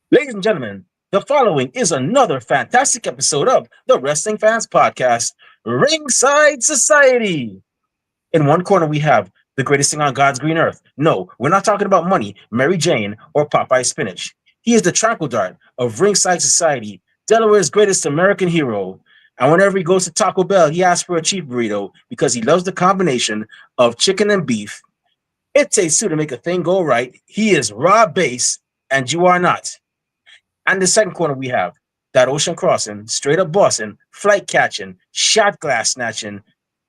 Ladies and gentlemen, the following is another fantastic episode of the Wrestling Fans Podcast, Ringside Society. In one corner, we have the greatest thing on God's green earth. No, we're not talking about money, Mary Jane, or Popeye spinach. He is the tranquil dart of Ringside Society, Delaware's greatest American hero. And whenever he goes to Taco Bell, he asks for a cheap burrito because he loves the combination of chicken and beef. It takes two to make a thing go right. He is Rob Bass, and you are not. And the second corner, we have that ocean crossing, straight up Boston, flight catching, shot glass snatching.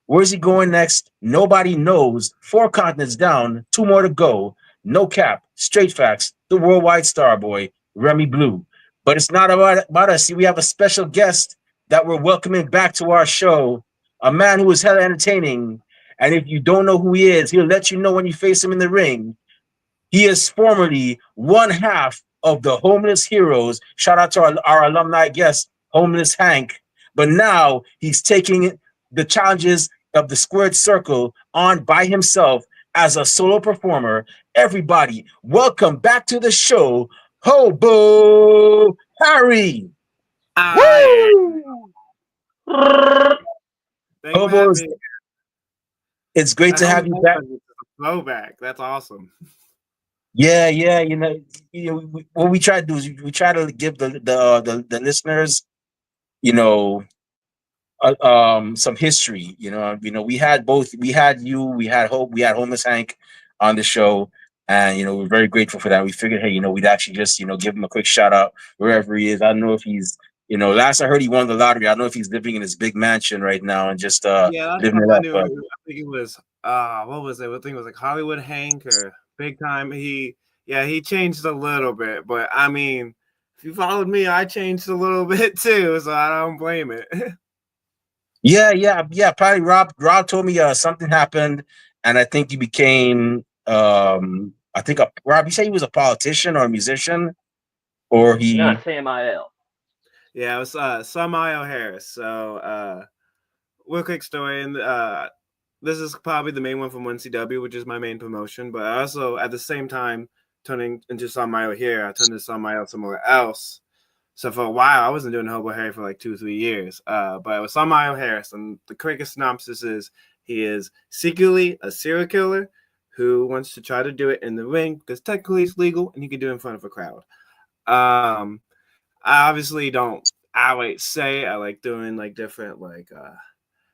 Where's he going next? Nobody knows. Four continents down, two more to go. No cap, straight facts, the worldwide star boy, Remy Blue. But it's not about us. See, we have a special guest that we're welcoming back to our show, a man who is hella entertaining. And if you don't know who he is, he'll let you know when you face him in the ring. He is formerly one half of the Homeless Heroes. Shout out to our alumni guest, Homeless Hank. But now he's taking the challenges of the squared circle on by himself as a solo performer. Everybody, welcome back to the show, Hobbo Harry. Hi, Woo! thank you for having Hobos, me. it's great That to whole have you back. thing was a throwback. That's awesome. Yeah. What we try to do is we try to give the listeners, you know, some history. We had both. We had you. We had Hope. We had Homeless Hank on the show, and we're very grateful for that. We figured, hey, we'd actually just give him a quick shout out wherever he is. I don't know if he's, last I heard he won the lottery. I don't know if he's living in his big mansion right now and just Yeah, last living time it I up. knew, But I think it was what was it? I think it was like Hollywood Hank or Big Time. He changed a little bit, but I mean, if you followed me, I changed a little bit too, so I don't blame it. yeah. Probably Rob told me something happened, and I think you became I think Rob. You said he was a politician or a musician, or Not he. Samael. Yeah, it was Samael Harris. So real quick story, and this is probably the main one from NCW, which is my main promotion. But I also, at the same time, turning into Samael here, I turned to Samael somewhere else. So for a while, I wasn't doing Hobbo Harry for like 2 3 years. But it was Samael Harris, and the quickest synopsis is he is secretly a serial killer who wants to try to do it in the ring because technically it's legal and he can do it in front of a crowd. Um, I obviously don't outright say I like doing like different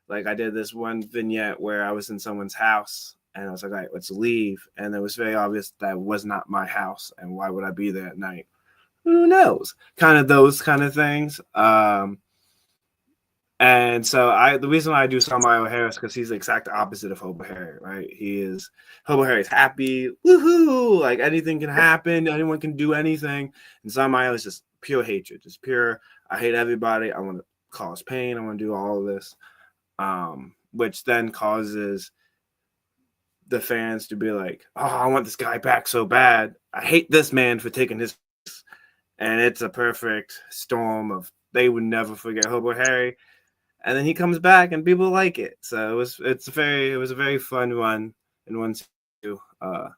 like I did this one vignette where I was in someone's house and I was like, all right, let's leave. And it was very obvious that was not my house. And why would I be there at night? Who knows? Kind of those kind of things. And so the reason why I do Samael Harris because he's the exact opposite of Hobbo Harry, right? Hobbo Harry's happy, woohoo, like anything can happen, anyone can do anything. And Samael is just pure hatred, just pure, I hate everybody, I want to cause pain, I want to do all of this. Which then causes the fans to be like, oh, I want this guy back so bad. I hate this man for taking his. And it's a perfect storm of they would never forget Hobbo Harry. And then he comes back and people like it. So it was a very fun run in one two. A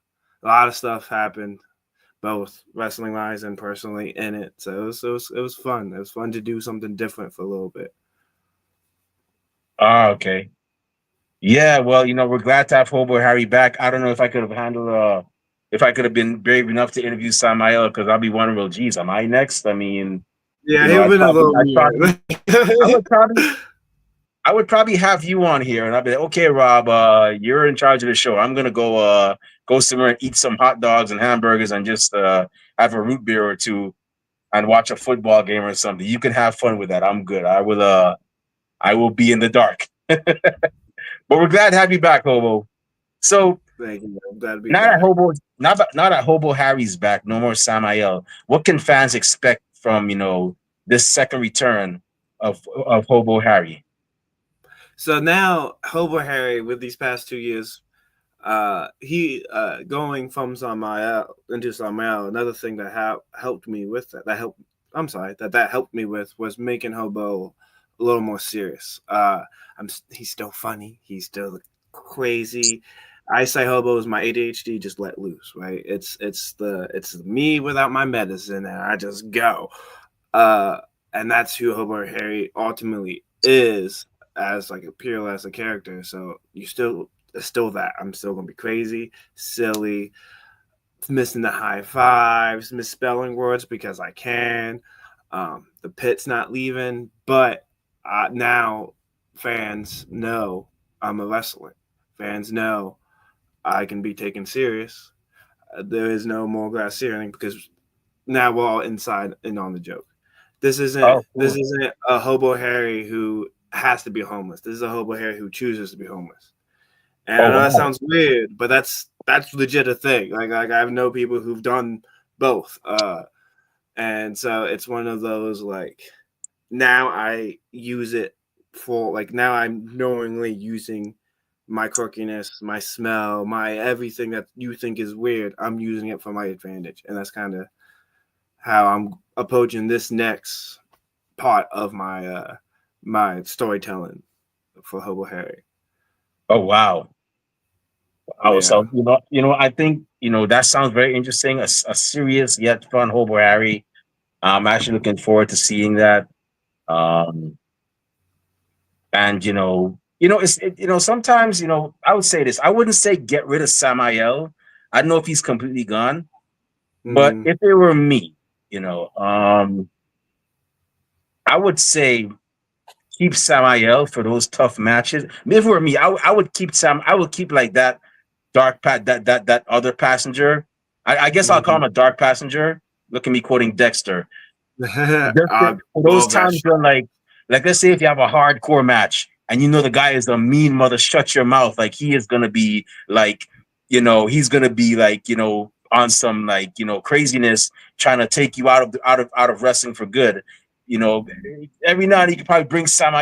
lot of stuff happened, both wrestling wise and personally in it. So it was fun. It was fun to do something different for a little bit. Okay. Yeah, well, we're glad to have Hobo Harry back. I don't know if I could have handled if I could have been brave enough to interview Samael because I'll be wondering, well, geez, am I next? I mean, Yeah, he would been a little weird. I would probably I would probably have you on here and I'd be like, okay, Rob, you're in charge of the show. I'm gonna go somewhere and eat some hot dogs and hamburgers and just have a root beer or two and watch a football game or something. You can have fun with that. I'm good. I will be in the dark. But we're glad to have you back, Hobo. So Thank you. I'm glad to be now that back. Hobo Harry's back, no more Samael. What can fans expect from this second return of Hobo Harry? So now Hobbo Harry with these past 2 years, he going from Samael into Samael. Another thing that helped me with that helped. I'm sorry that helped me with was making Hobbo a little more serious. He's still funny. He's still crazy. I say Hobbo is my ADHD just let loose, right? It's me without my medicine, and I just go. Uh, and that's who Hobbo Harry ultimately is as like a pure as a character. So you still it's still that I'm still gonna be crazy, silly, missing the high fives, misspelling words because I can. The pit's not leaving, but now fans know I'm a wrestler. Fans know I can be taken serious. There is no more glass ceiling because now we're all inside and on the joke. Oh, This cool. isn't a Hobo Harry who has to be homeless. This is a Hobo Harry who chooses to be homeless. And Oh, I know that wow. sounds weird, but that's legit a thing. Like I know people who've done both. And so it's one of those like now I use it for like now I'm knowingly using my quirkiness, my smell, my everything that you think is weird. I'm using it for my advantage, and that's kind of how I'm approaching this next part of my storytelling for Hobo Harry. Oh, wow. Oh, Yeah. so I think that sounds very interesting. A serious yet fun Hobo Harry. I'm actually looking forward to seeing that. Um, and sometimes I would say this. I wouldn't say get rid of Samael. I don't know if he's completely gone, but Mm-hmm. if it were me, I would say keep Samael for those tough matches. If it were me, I would keep Sam. I would keep like that that other passenger. I guess I'll call him a dark passenger. Look at me quoting Dexter. Just I for those love that times show. when like let's say if you have a hardcore match and the guy is a mean mother, shut your mouth. Like he is gonna be like, he's gonna be like, on some like, craziness trying to take you out of wrestling for good. You know, every now and then you could probably bring some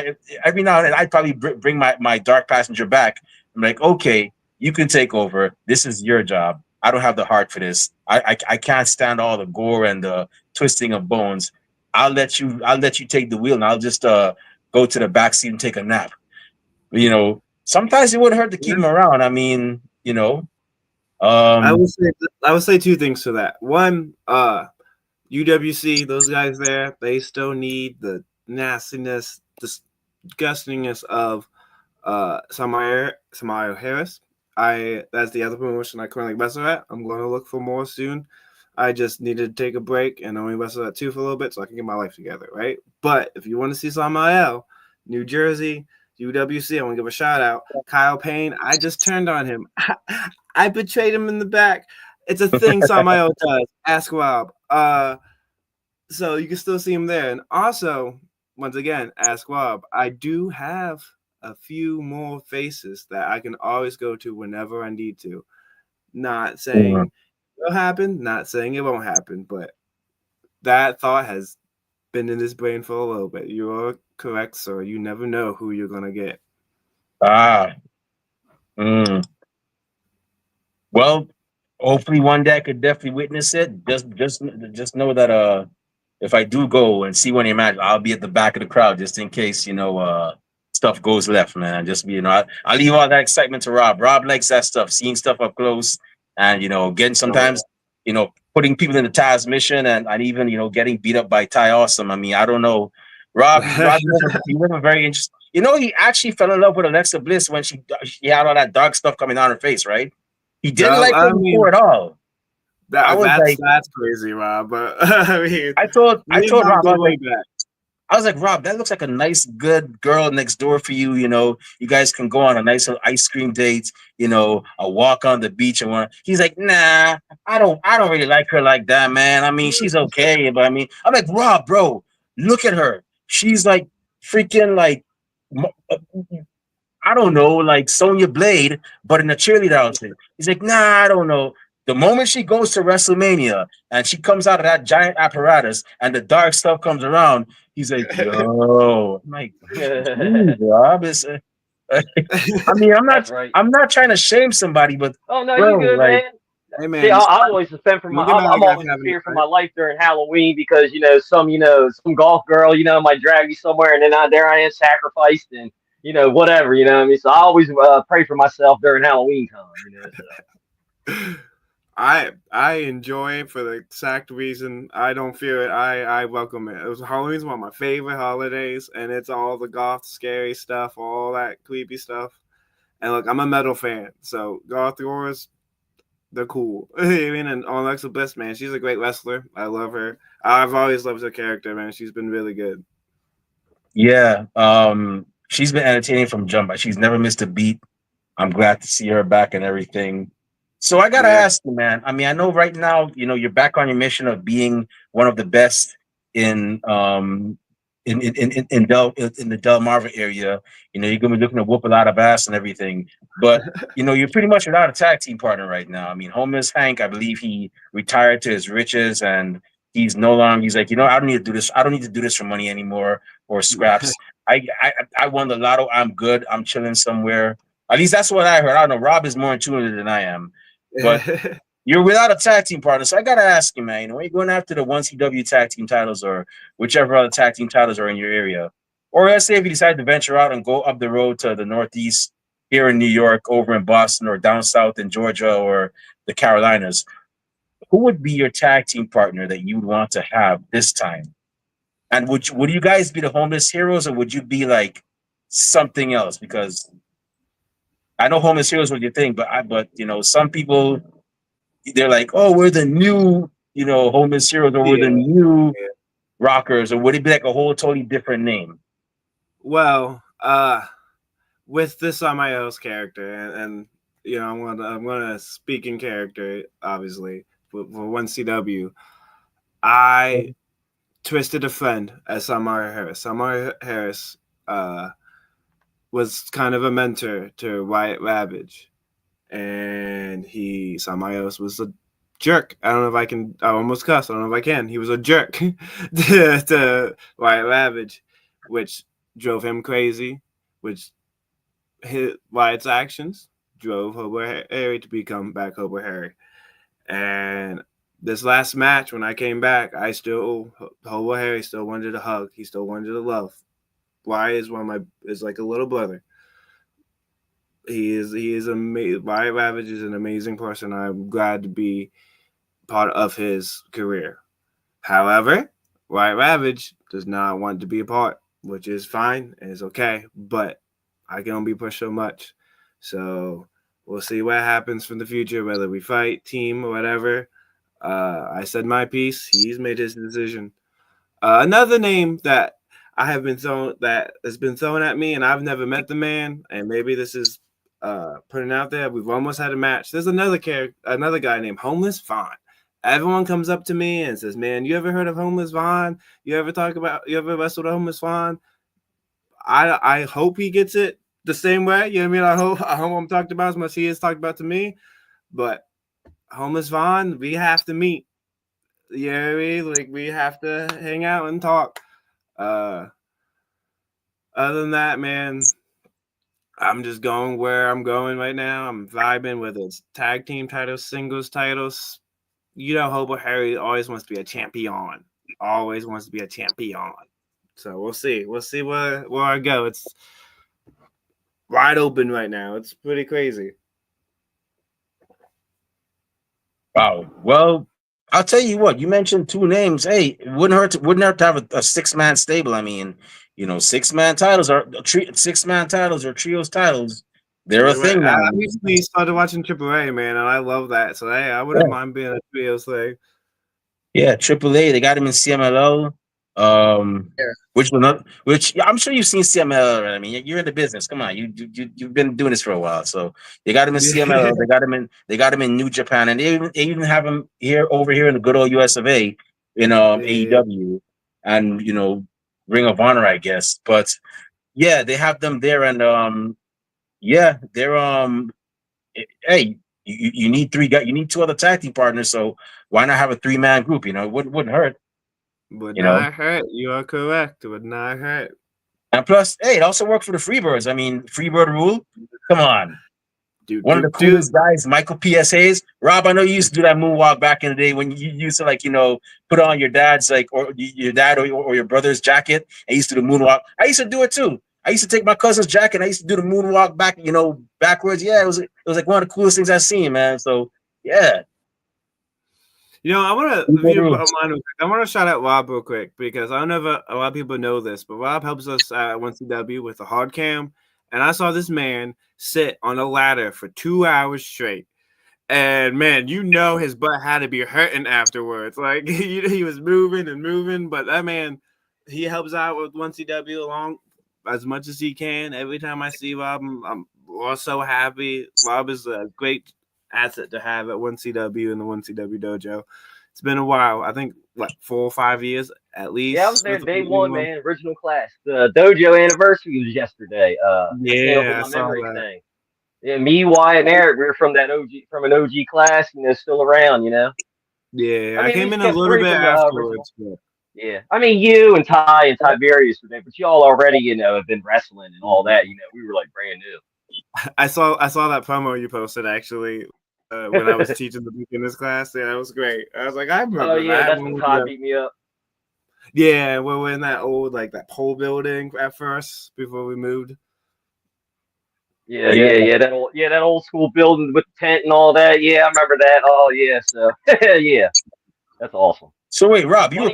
every now and then I'd probably bring my dark passenger back. I'm like, okay, you can take over. This is your job. I don't have the heart for this. I can't stand all the gore and the twisting of bones. I'll let you take the wheel and I'll just go to the back seat and take a nap. Sometimes it wouldn't hurt to keep Yeah. him around. I mean, I um would say I would say two things to that. One, UWC, those guys there, they still need the nastiness, disgustingness of Samayo Harris. I That's the other promotion I currently wrestle at. I'm going to look for more soon. I just needed to take a break and only wrestle at two for a little bit so I can get my life together, right? But if you want to see Samael, New Jersey, UWC, I want to give a shout out. Kyle Payne, I just turned on him. I betrayed him in the back. It's a thing Samael does. Ask Rob. So you can still see him there. And also, once again, ask Rob. I do have a few more faces that I can always go to whenever I need to. Not saying it'll happen, not saying it won't happen, but that thought has been in his brain for a little bit. You're correct, sir. You never know who you're gonna get. ah mm. Well, hopefully one day I could definitely witness it. Just know that if I do go and see one of your matches, I'll be at the back of the crowd just in case stuff goes left, man. Just I'll leave all that excitement to Rob. Rob likes that stuff, seeing stuff up close, and getting Oh sometimes putting people in the Taz mission, and even getting beat up by Ty Awesome. I mean, I don't know. yeah. You live a very interesting. He actually fell in love with Alexa Bliss when she had all that dark stuff coming down her face, right? He didn't No, like her I before mean at all. I was like, that's crazy, Rob. But I mean, I me and told Rob Rob, go way back. I was like, Rob, that looks like a nice, good girl next door for you. You guys can go on a nice little ice cream date. A walk on the beach and one. He's like, nah, I don't really like her like that, man. I mean, she's okay, but I mean, I'm like, Rob, bro, look at her. She's like freaking like I don't know, like Sonya Blade, but in a cheerleader outfit. He's like, nah, I don't know. The moment she goes to WrestleMania and she comes out of that giant apparatus and the dark stuff comes around, he's like, yo, I'm like, geez, Rob, I mean, That's right. I'm not trying to shame somebody, but Oh no, you bro, good, like, man. Hey See, man, I'm always defend for my. don't get mad at I'm a guy always for in having it, fear for right? my life during Halloween because some golf girl might drag me somewhere and then there I am sacrificed and whatever. You know what I mean? So I always pray for myself during Halloween time. So. I enjoy it for the exact reason. I don't fear it. I welcome it. It was Halloween's one of my favorite holidays, and it's all the goth, scary stuff, all that creepy stuff. And look, I'm a metal fan, so goth horrors, they're cool. I mean, and Alexa Bliss, man, she's a great wrestler. I love her. I've always loved her character, man. She's been really good. Yeah, she's been entertaining from jump. She's never missed a beat. I'm glad to see her back and everything. So I gotta Yeah. ask you, man. I mean, I know right now, you're back on your mission of being one of the best in in the Delmarva area. You're gonna be looking to whoop a lot of ass and everything. But you're pretty much without a tag team partner right now. I mean, Homeless Hank, I believe he retired to his riches and he's no longer. He's like, I don't need to do this. I don't need to do this for money anymore or scraps. I won the lotto. I'm good. I'm chilling somewhere. At least that's what I heard. I don't know. Rob is more intuitive than I am, but you're without a tag team partner. So I gotta ask you, man. When you're going after the 1CW tag team titles or whichever other tag team titles are in your area, or let's say if you decide to venture out and go up the road to the Northeast here in New York, over in Boston, or down south in Georgia or the Carolinas, who would be your tag team partner that you would want to have this time? And would you guys be the Homeless Heroes, or would you be like something else? Because I know Homeless Heroes was your thing, but some people, they're like, oh, we're the new Homeless Heroes, or we're the Yeah. new Rockers, or would it be like a whole totally different name? Well, with this Samayo's character, and I'm gonna speak in character, obviously for 1CW. I twisted a friend as Samara Harris. Samara Harris was kind of a mentor to Wyatt Ravage, and Samaios was a jerk. I don't know if I can. I almost cussed. I don't know if I can. He was a jerk to Wyatt Ravage, which drove him crazy. Which Wyatt's actions drove Hobbo Harry to become back Hobbo Harry. And this last match, when I came back, Hobbo Harry still wanted a hug. He still wanted a love. Wyatt is like a little brother. He is amazing. Wyatt Ravage is an amazing person. I'm glad to be part of his career. However, Wyatt Ravage does not want to be a part, which is fine and it's okay. But I can only push so much. So we'll see what happens from the future, whether we fight, team, or whatever. I said my piece. He's made his decision. Another name that has been thrown at me, and I've never met the man, and maybe this is putting out there. We've almost had a match. There's another guy named Homeless Vaughn. Everyone comes up to me and says, "Man, you ever heard of Homeless Vaughn? You ever wrestled a Homeless Vaughn?" I hope he gets it the same way. You know what I mean? I hope I'm talked about as much as he is talked about to me. But Homeless Vaughn, we have to meet. You know what I mean? Like, we have to hang out and talk. Other than that, man, I'm just going where I'm going right now. I'm vibing with its tag team titles, singles titles. Hobbo Harry always wants to be a champion. Always wants to be a champion. So we'll see. We'll see where I go. It's wide open right now. It's pretty crazy. Wow. Well, I'll tell you what. You mentioned two names. Hey, it wouldn't hurt to have a 6-man stable. I mean, 6-man titles are 6-man titles or trios titles. They're a thing now. I recently started watching AAA, man, and I love that. So hey, I wouldn't mind being a trios thing. Yeah, AAA. They got him in CMLL. Which I'm sure you've seen CMLL. I mean, you're in the business. Come on, you've been doing this for a while. So they got him in CMLL. They got him in New Japan, and they even have him over here in the good old US of A in AEW and Ring of Honor, I guess. But yeah, they have them there, and yeah, they're hey, you need 3 guys. You need 2 other tag team partners. So why not have a 3-man group? It wouldn't hurt. Would not hurt. You are correct. It would not hurt. And plus, hey, it also worked for the Freebirds. I mean, Freebird rule. Come on. One of the coolest guys, Michael P.S. Hayes. Rob, I know you used to do that moonwalk back in the day when you used to put on your dad's or your dad or your brother's jacket and used to do the moonwalk. I used to do it too. I used to take my cousin's jacket and I used to do the moonwalk back, backwards. Yeah, it was like one of the coolest things I've seen, man. So yeah. I want to, if you don't mind, I want to shout out Rob real quick because I don't know if a lot of people know this, but Rob helps us at 1CW with a hard cam, and I saw this man sit on a ladder for 2 hours straight, and man, his butt had to be hurting afterwards. Like he was moving and moving, but that man, he helps out with 1CW along as much as he can. Every time I see Rob, I'm so happy. Rob is a great asset to have at 1CW and the 1CW dojo. It's been a while. I think 4 or 5 years at least. Yeah, I was there day one, man. Original class. The dojo anniversary was yesterday. Yeah, my memory thing. Yeah, me, Wyatt, and Eric. We were from an OG class, still around. Yeah, I came in a little bit afterwards. Yeah, I mean, you and Ty and Tiberius were there, but y'all already, have been wrestling and all that. We were like brand new. I saw that promo you posted actually when I was teaching the beginners class. Yeah, that was great. I was like, I remember. Oh yeah, that's when Ty beat me up. Yeah, we were in that old that pole building at first before we moved. Yeah, that old school building with the tent and all that. Yeah, I remember that. Oh yeah, so yeah, that's awesome. So wait, Rob, you were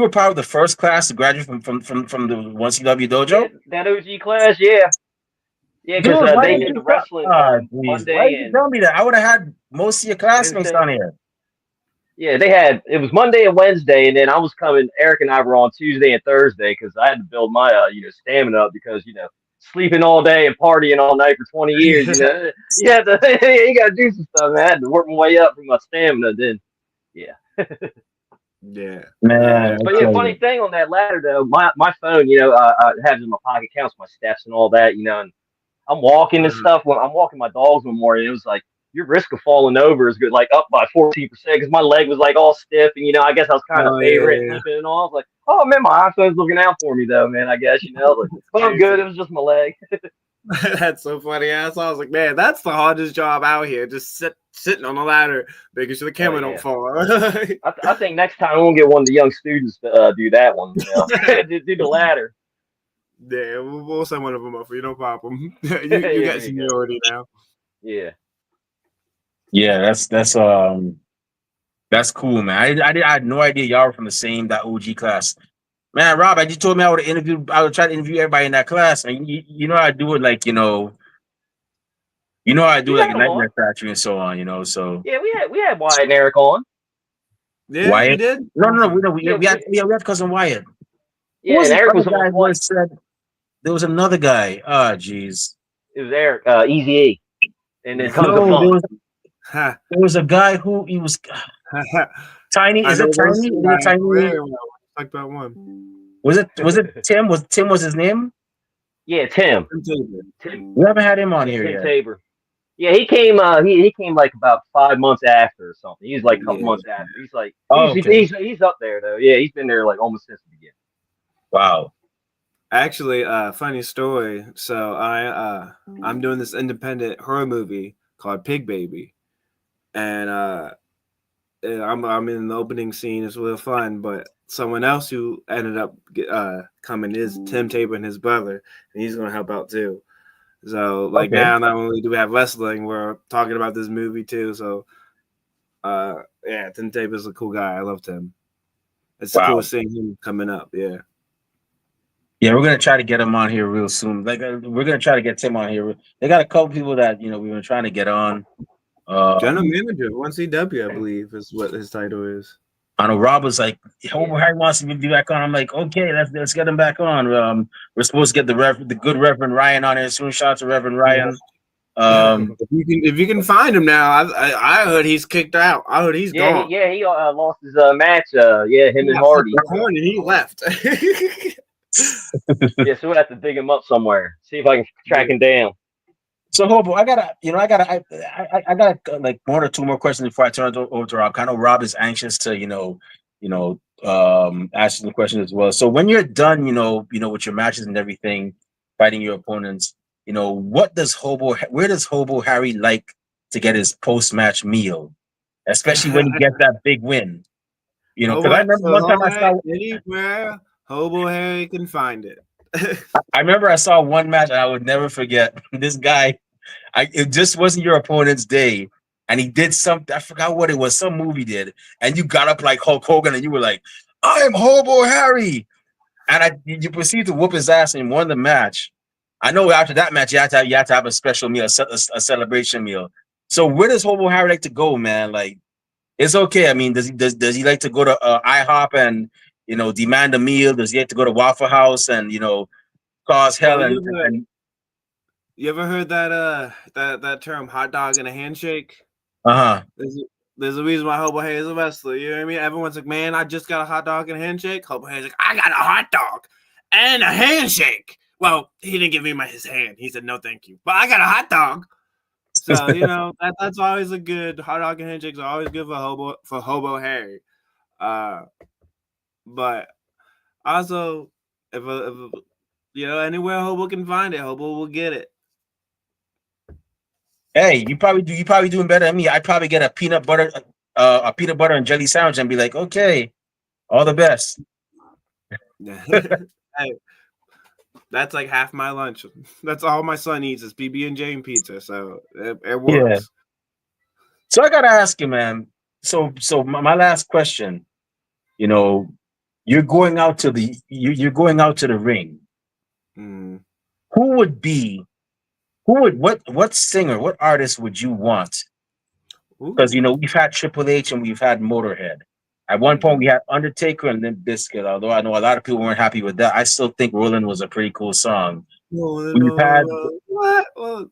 part of the first class to graduate from the 1CW dojo. Yeah, that OG class, yeah. Yeah, because they did the wrestling on Monday. Why did you tell me that? I would have had most of your classmates on here. Yeah, it was Monday and Wednesday, and then I was coming. Eric and I were on Tuesday and Thursday because I had to build my stamina up because sleeping all day and partying all night for 20 years. You got to do some stuff. Man. I had to work my way up for my stamina. Then, yeah. Yeah, man. But funny thing on that ladder though, my phone, I have it in my pocket, counts my steps and all that, and I'm walking and stuff. When I'm walking my dogs one morning, it was like your risk of falling over is good, like up by 14% because my leg was like all stiff, and I guess I was kind of favorite and all. I was like, oh man, my iPhone's looking out for me though, man. I guess but I'm good. It was just my leg. That's so funny. I was like, man, that's the hardest job out here. Just sitting on the ladder, making sure the camera don't fall. I think next time I'm gonna get one of the young students to do that one. Do the ladder. Yeah, we'll send one of them up for you. No problem. you got seniority now. Yeah. Yeah, that's cool, man. I had no idea y'all were from the same OG class. Man, Rob, I just told me I would try to interview everybody in that class. And I do it like, I do like a Nightmare Factory and so on, so. Yeah, we had Wyatt and Eric on. Yeah, Wyatt? we did? No, we had cousin Wyatt. Yeah, and Eric was the guy who said there was another guy. Oh, jeez. It was Eric, Easy E. And then Tons of Fun. There was a guy who he was Tiny. Is it Tiny? Is it Tiny? Like that one. Was it Tim? Tim was his name? Yeah, Tim. Tim. We haven't had him on here yet. Tabor. Yeah, he came. He came like about 5 months after or something. He's like a couple months after. He's like he's up there though. Yeah, he's been there like almost since the beginning. Wow. Actually, funny story. So I'm doing this independent horror movie called Pig Baby, and I'm in the opening scene. It's really fun, but someone else who ended up coming is Tim Tabor and his brother, and he's gonna help out too. So now, not only do we have wrestling, we're talking about this movie too. So Tim Tabor's a cool guy. I love Tim. It's cool seeing him coming up. Yeah. Yeah, we're gonna try to get him on here real soon. We're gonna try to get Tim on here. They got a couple people that we've been trying to get on. General manager, 1CW, I believe, is what his title is. I know Rob was like, Hobbo Harry wants to be back on. I'm like, okay, let's get him back on. We're supposed to get the good Reverend Ryan on here soon. Shout out to Reverend Ryan. If you can find him now, I heard he's kicked out. I heard he's gone. He lost his match. Him and Hardy. And he left. Yeah, so we'll have to dig him up somewhere. See if I can track him down. So Hobbo, I got like 1 or 2 more questions before I turn it over to Rob. I know Rob is anxious to ask the questions as well. So when you're done, with your matches and everything, fighting your opponents, where does Hobbo Harry like to get his post-match meal, especially when he gets that big win? Because I remember one time I saw anywhere Hobbo Harry can find it. I remember I saw one match and I would never forget. This guy, it just wasn't your opponent's day. And he did something, I forgot what it was, some movie did. And you got up like Hulk Hogan and you were like, I'm Hobbo Harry. And you proceeded to whoop his ass and won the match. I know after that match, you had to have a special meal, a celebration meal. So where does Hobbo Harry like to go, man? Like, it's okay. I mean, does he like to go to IHOP and demand a meal? Does he like to go to Waffle House and cause hell Well, and you ever heard that term hot dog and a handshake? uh-huh. There's a reason why Hobbo Harry is a wrestler. You know what I mean? Everyone's like, man, I just got a hot dog and a handshake. Hobbo Harry's like, I got a hot dog and a handshake. Well, he didn't give me his hand. He said, no, thank you. But I got a hot dog. So, that's always a good hot dog and handshakes are always good for Hobbo Harry. But also, if anywhere Hobbo can find it, Hobbo will get it. Hey, you probably doing better than me. I'd probably get a peanut butter and jelly sandwich and be like, okay, all the best. Hey, that's like half my lunch. That's all my son eats is PB&J and pizza. So it works. Yeah. So I gotta ask you, man. So my last question. You're going out to the ring. Mm. What singer, what artist would you want? Because we've had Triple H and we've had Motorhead. At one point we had Undertaker and Limp Bizkit. Although I know a lot of people weren't happy with that, I still think "Rolling" was a pretty cool song. We've had what?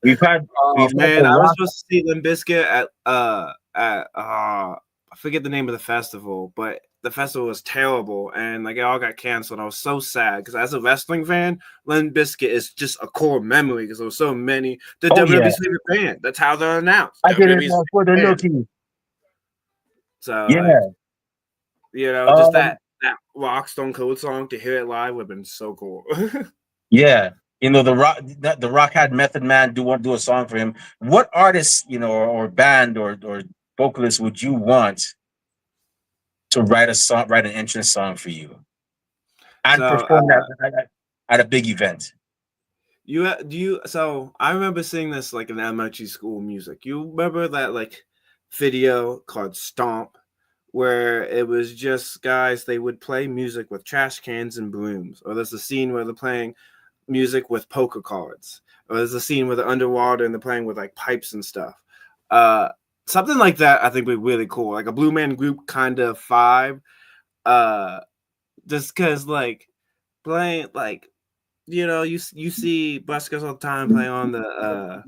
we've had oh man, I was supposed to see Limp Bizkit at I forget the name of the festival, but the festival was terrible and like it all got canceled. I was so sad because as a wrestling fan, Limp Bizkit is just a core memory because there were so many. The WWE's favorite band. That's how they're announced. I did it for the Nookie. So yeah, just that Rock Stone Cold song to hear it live would have been so cool. Yeah. The Rock had Method Man do a song for him. What artist, or band or vocalist would you want to write an entrance song for you and perform that at a big event? So I remember seeing this like in elementary school music. You remember that like video called Stomp, where it was just guys, they would play music with trash cans and brooms, or there's a scene where they're playing music with poker cards, or there's a scene where they're underwater and they're playing with like pipes and stuff. Something like that I think would be really cool, like a Blue Man Group kind of vibe. Just because like playing like you see buskers all the time playing on the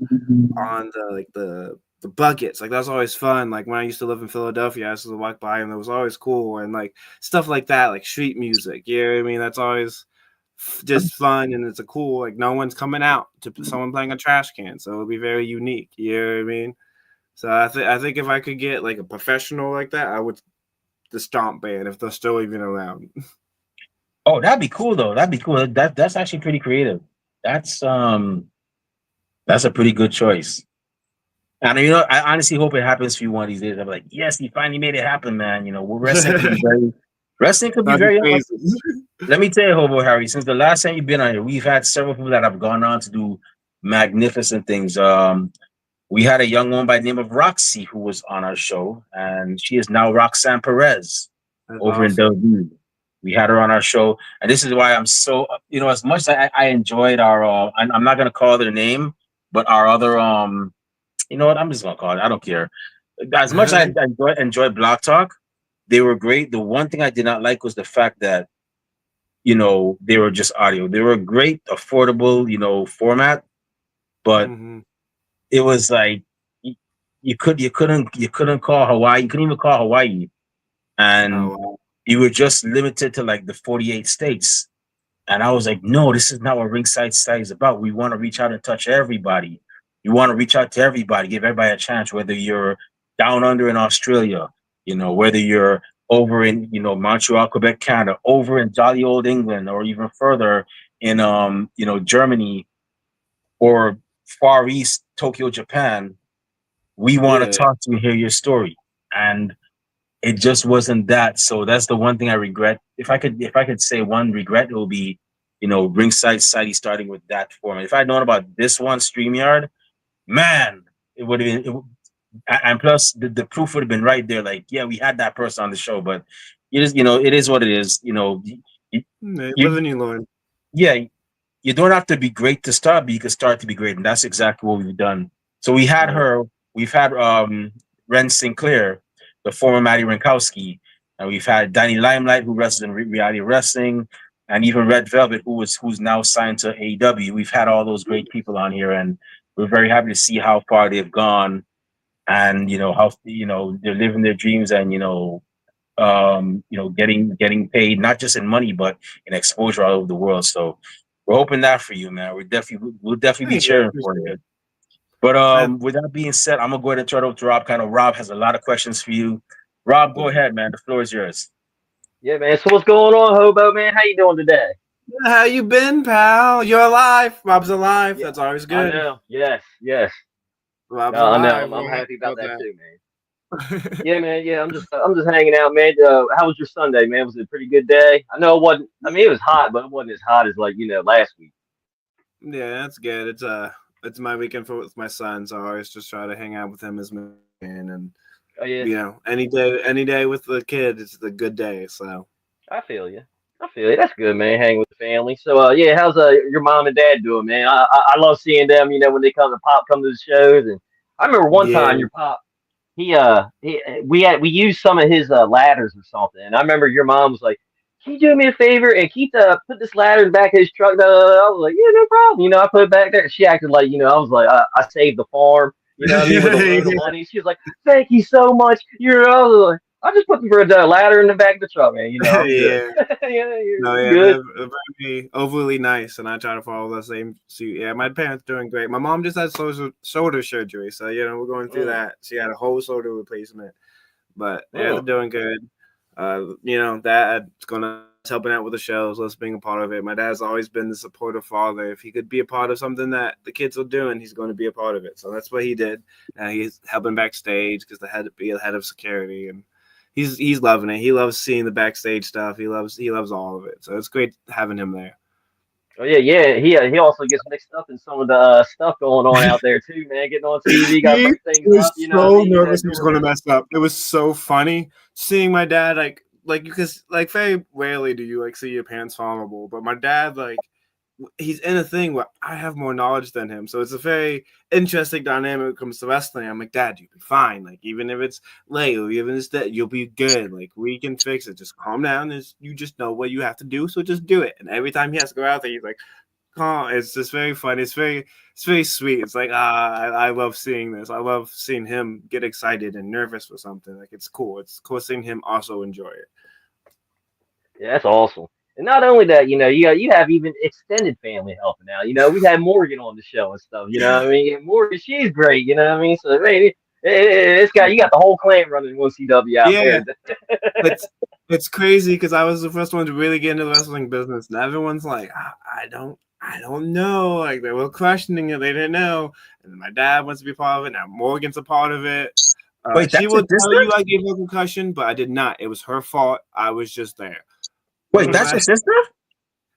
like the buckets, like that's always fun. Like when I used to live in Philadelphia, I used to walk by and it was always cool, and like stuff like that, like street music. You know what I mean? That's always just fun, and it's a cool, like no one's coming out to someone playing a trash can, so it'll be very unique. You know what I mean? So I think if I could get like a professional like that, I would the Stomp Band if they're still even around. Oh, that'd be cool though. That'd be cool. That's actually pretty creative. That's a pretty good choice. And I honestly hope it happens for you one of these days. I'm like, yes, you finally made it happen, man. Wrestling could be very crazy. Let me tell you, Hobbo Harry, since the last time you've been on here, we've had several people that have gone on to do magnificent things. We had a young woman by the name of Roxy who was on our show, and she is now Roxanne Perez over in Bellevue. We had her on our show, and this is why I'm so, as much as I enjoyed our, I'm not going to call their name, but our other, you know what, I'm just going to call it, I don't care. As much as I enjoyed Block Talk, they were great. The one thing I did not like was the fact that, they were just audio. They were a great, affordable, format, but it was like you couldn't call Hawaii. You couldn't even call Hawaii, and you were just limited to like the 48 states. And I was like, no, this is not what Ringside Society is about. We want to reach out and touch everybody. You want to reach out to everybody, give everybody a chance, whether you're down under in Australia, whether you're over in, Montreal, Quebec, Canada, over in jolly old England, or even further in, Germany or Far East, Tokyo, Japan. We want to talk to you and hear your story. And it just wasn't that. So that's the one thing I regret. If I could say one regret, it will be Ringside Society starting with that format. If I had known about this one, StreamYard, man, it would have been. And plus, the proof would have been right there. Like, yeah, we had that person on the show, but it is what it is. You, Live and you learn. yeah, you don't have to be great to start, but you can start to be great, and that's exactly what we've done. So we had her. We've had Ren Sinclair, the former Maddie Rankowski, and we've had Danny Limelight, who wrestles in reality wrestling, and even Red Velvet, who's now signed to AEW. We've had all those great people on here, and we're very happy to see how far they've gone, and how they're living their dreams, and getting paid not just in money but in exposure all over the world. So we're hoping that for you, man. We'll definitely be cheering for you. But with that being said, I'm gonna go ahead and turn it over to Rob. Kind of Rob has a lot of questions for you. Rob, go ahead, man. The floor is yours. Yeah, man. So what's going on, Hobbo, man? How you doing today? How you been, pal? You're alive. Rob's alive. Yeah, that's always good. I know. Yes. Rob's alive. I know. I'm happy about that too, man. Yeah, man. Yeah, I'm just hanging out, man. How was your Sunday, man? Was it a pretty good day? I know it wasn't. I mean, it was hot, but it wasn't as hot as last week. Yeah, that's good. It's my weekend with my son, so I always just try to hang out with him as man, and any day with the kid, it's a good day. So I feel you. That's good, man. Hanging with the family. So yeah, how's your mom and dad doing, man? I love seeing them. When they come to the shows, and I remember one time your pop. We used some of his ladders or something, and I remember your mom was like, "Can you do me a favor and put this ladder in the back of his truck?" I was like, "Yeah, no problem." I put it back there. She acted like, I was like, I saved the farm. With a load of money. She was like, "Thank you so much." I was like, "I'll just put the ladder in the back of the truck, man." Yeah. Good. They're very overly nice, and I try to follow the same suit. Yeah, my parents are doing great. My mom just had shoulder surgery, so we're going through that. She had a whole shoulder replacement, but they're doing good. Dad's gonna helping out with the shows, let's being a part of it. My dad's always been the supportive father. If he could be a part of something that the kids are doing, he's going to be a part of it. So that's what he did. He's helping backstage because they had to be the head of security, and he's loving it. He loves seeing the backstage stuff. He loves all of it. So it's great having him there. Oh yeah. He also gets mixed up in some of the stuff going on out there too, man. Getting on TV, got to break things up. So nervous he was going to mess up. It was so funny seeing my dad because very rarely do you see your parents vulnerable, but my dad he's in a thing where I have more knowledge than him, so it's a very interesting dynamic when it comes to wrestling. I'm like, Dad, you'll be fine. Even if it's late or even if it's that, you'll be good. We can fix it. Just calm down. You just know what you have to do, so just do it. And every time he has to go out there, he's like, calm. It's just very funny. It's very sweet. It's I love seeing this. I love seeing him get excited and nervous for something. It's cool. It's cool seeing him also enjoy it. Yeah, that's awesome. And not only that, you have even extended family helping out. We had Morgan on the show and stuff. Morgan, she's great. So man, it's you got the whole clan running 1CW out there. It's crazy because I was the first one to really get into the wrestling business, and everyone's like, I don't know. They were questioning it, they didn't know. And my dad wants to be part of it. Now Morgan's a part of it. Wait, she will tell you I gave her a concussion, but I did not. It was her fault. I was just there. Wait, that's your sister?